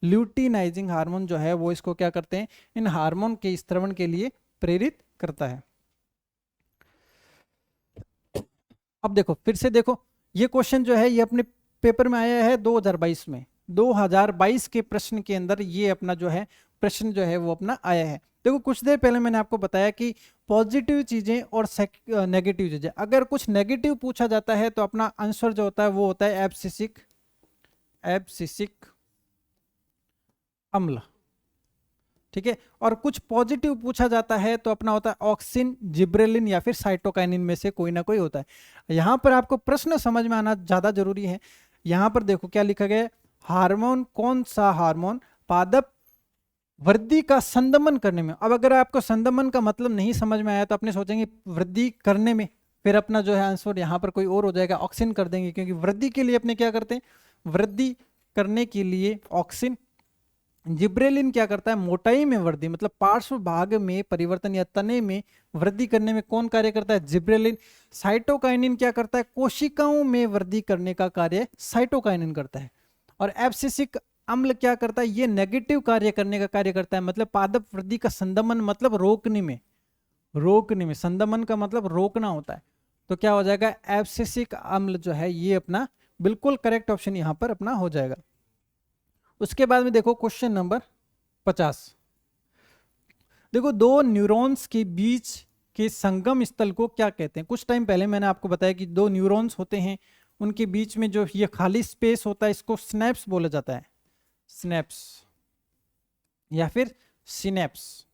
[SPEAKER 1] ल्यूटिनाइजिंग हार्मोन जो है वो इसको क्या करते हैं, इन हार्मोन के स्त्रवण के लिए प्रेरित करता है। अब देखो फिर से देखो, ये क्वेश्चन जो है ये अपने पेपर में आया है 2022 में, 2022 के प्रश्न के अंदर ये अपना जो है प्रश्न जो है वो अपना आया है। देखो कुछ देर पहले मैंने आपको बताया कि पॉजिटिव चीजें और नेगेटिव चीजें, अगर कुछ नेगेटिव पूछा जाता है तो अपना आंसर जो होता है वो होता है एब्सिसिक, एब्सिसिक अम्ल, ठीक है। और कुछ पॉजिटिव पूछा जाता है तो अपना होता है ऑक्सिन, जिब्रेलिन या फिर साइटोकाइनिन में से कोई ना कोई होता है। यहां पर आपको प्रश्न समझ में आना ज्यादा जरूरी है। यहां पर देखो क्या लिखा गया है, हार्मोन, कौन सा हार्मोन पादप वृद्धि का संदमन करने में। अब अगर आपको संदमन का मतलब नहीं समझ में आया तो अपने सोचेंगे वृद्धि करने में, फिर अपना जो है आंसर यहाँ पर कोई और हो जाएगा, ऑक्सिन कर देंगे, क्योंकि वृद्धि के लिए अपने क्या करते हैं, वृद्धि करने के लिए ऑक्सिन। जिब्रेलिन क्या करता है, मोटाई में वृद्धि, मतलब पार्श्व भाग में परिवर्तन या तने में वृद्धि करने में कौन कार्य करता है, जिब्रेलिन। साइटोकाइनिन क्या करता है, कोशिकाओं में वृद्धि करने का कार्य साइटोकाइनिन करता है। और एब्सिसिक अम्ल क्या करता है, ये नेगेटिव कार्य करने का कार्य करता है, मतलब पादप वृद्धि का संदमन, मतलब रोकने में, रोकने में, संदमन का मतलब रोकना होता है। तो क्या हो जाएगा, एब्सिसिक अम्ल जो है ये अपना बिल्कुल करेक्ट ऑप्शन यहां पर अपना हो जाएगा। उसके बाद में देखो क्वेश्चन नंबर 50। देखो दो न्यूरॉन्स के बीच के संगम स्थल को क्या कहते हैं। कुछ टाइम पहले मैंने आपको बताया कि दो न्यूरॉन्स होते हैं, उनके बीच में जो ये खाली स्पेस होता है इसको स्नैप्स बोला जाता है, स्नैप्स। या फिर सिनेप्स।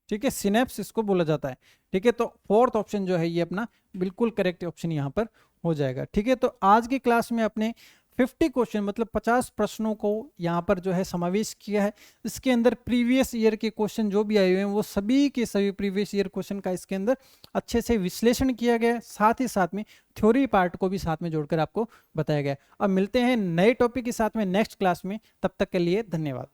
[SPEAKER 1] ठीक है, सिनेप्स इसको बोला जाता है। ठीक है, तो फोर्थ ऑप्शन जो है ये अपना बिल्कुल करेक्ट ऑप्शन यहाँ पर हो जाएगा। ठीक है, तो आज की क्लास में अपने 50 क्वेश्चन मतलब 50 प्रश्नों को यहाँ पर जो है समावेश किया है। इसके अंदर प्रीवियस ईयर के क्वेश्चन जो भी आए हुए हैं वो सभी के सभी प्रीवियस ईयर क्वेश्चन का इसके अंदर अच्छे से विश्लेषण किया गया है, साथ ही साथ में थ्योरी पार्ट को भी साथ में जोड़कर आपको बताया गया है। अब मिलते हैं नए टॉपिक के साथ में नेक्स्ट क्लास में, तब तक के लिए धन्यवाद।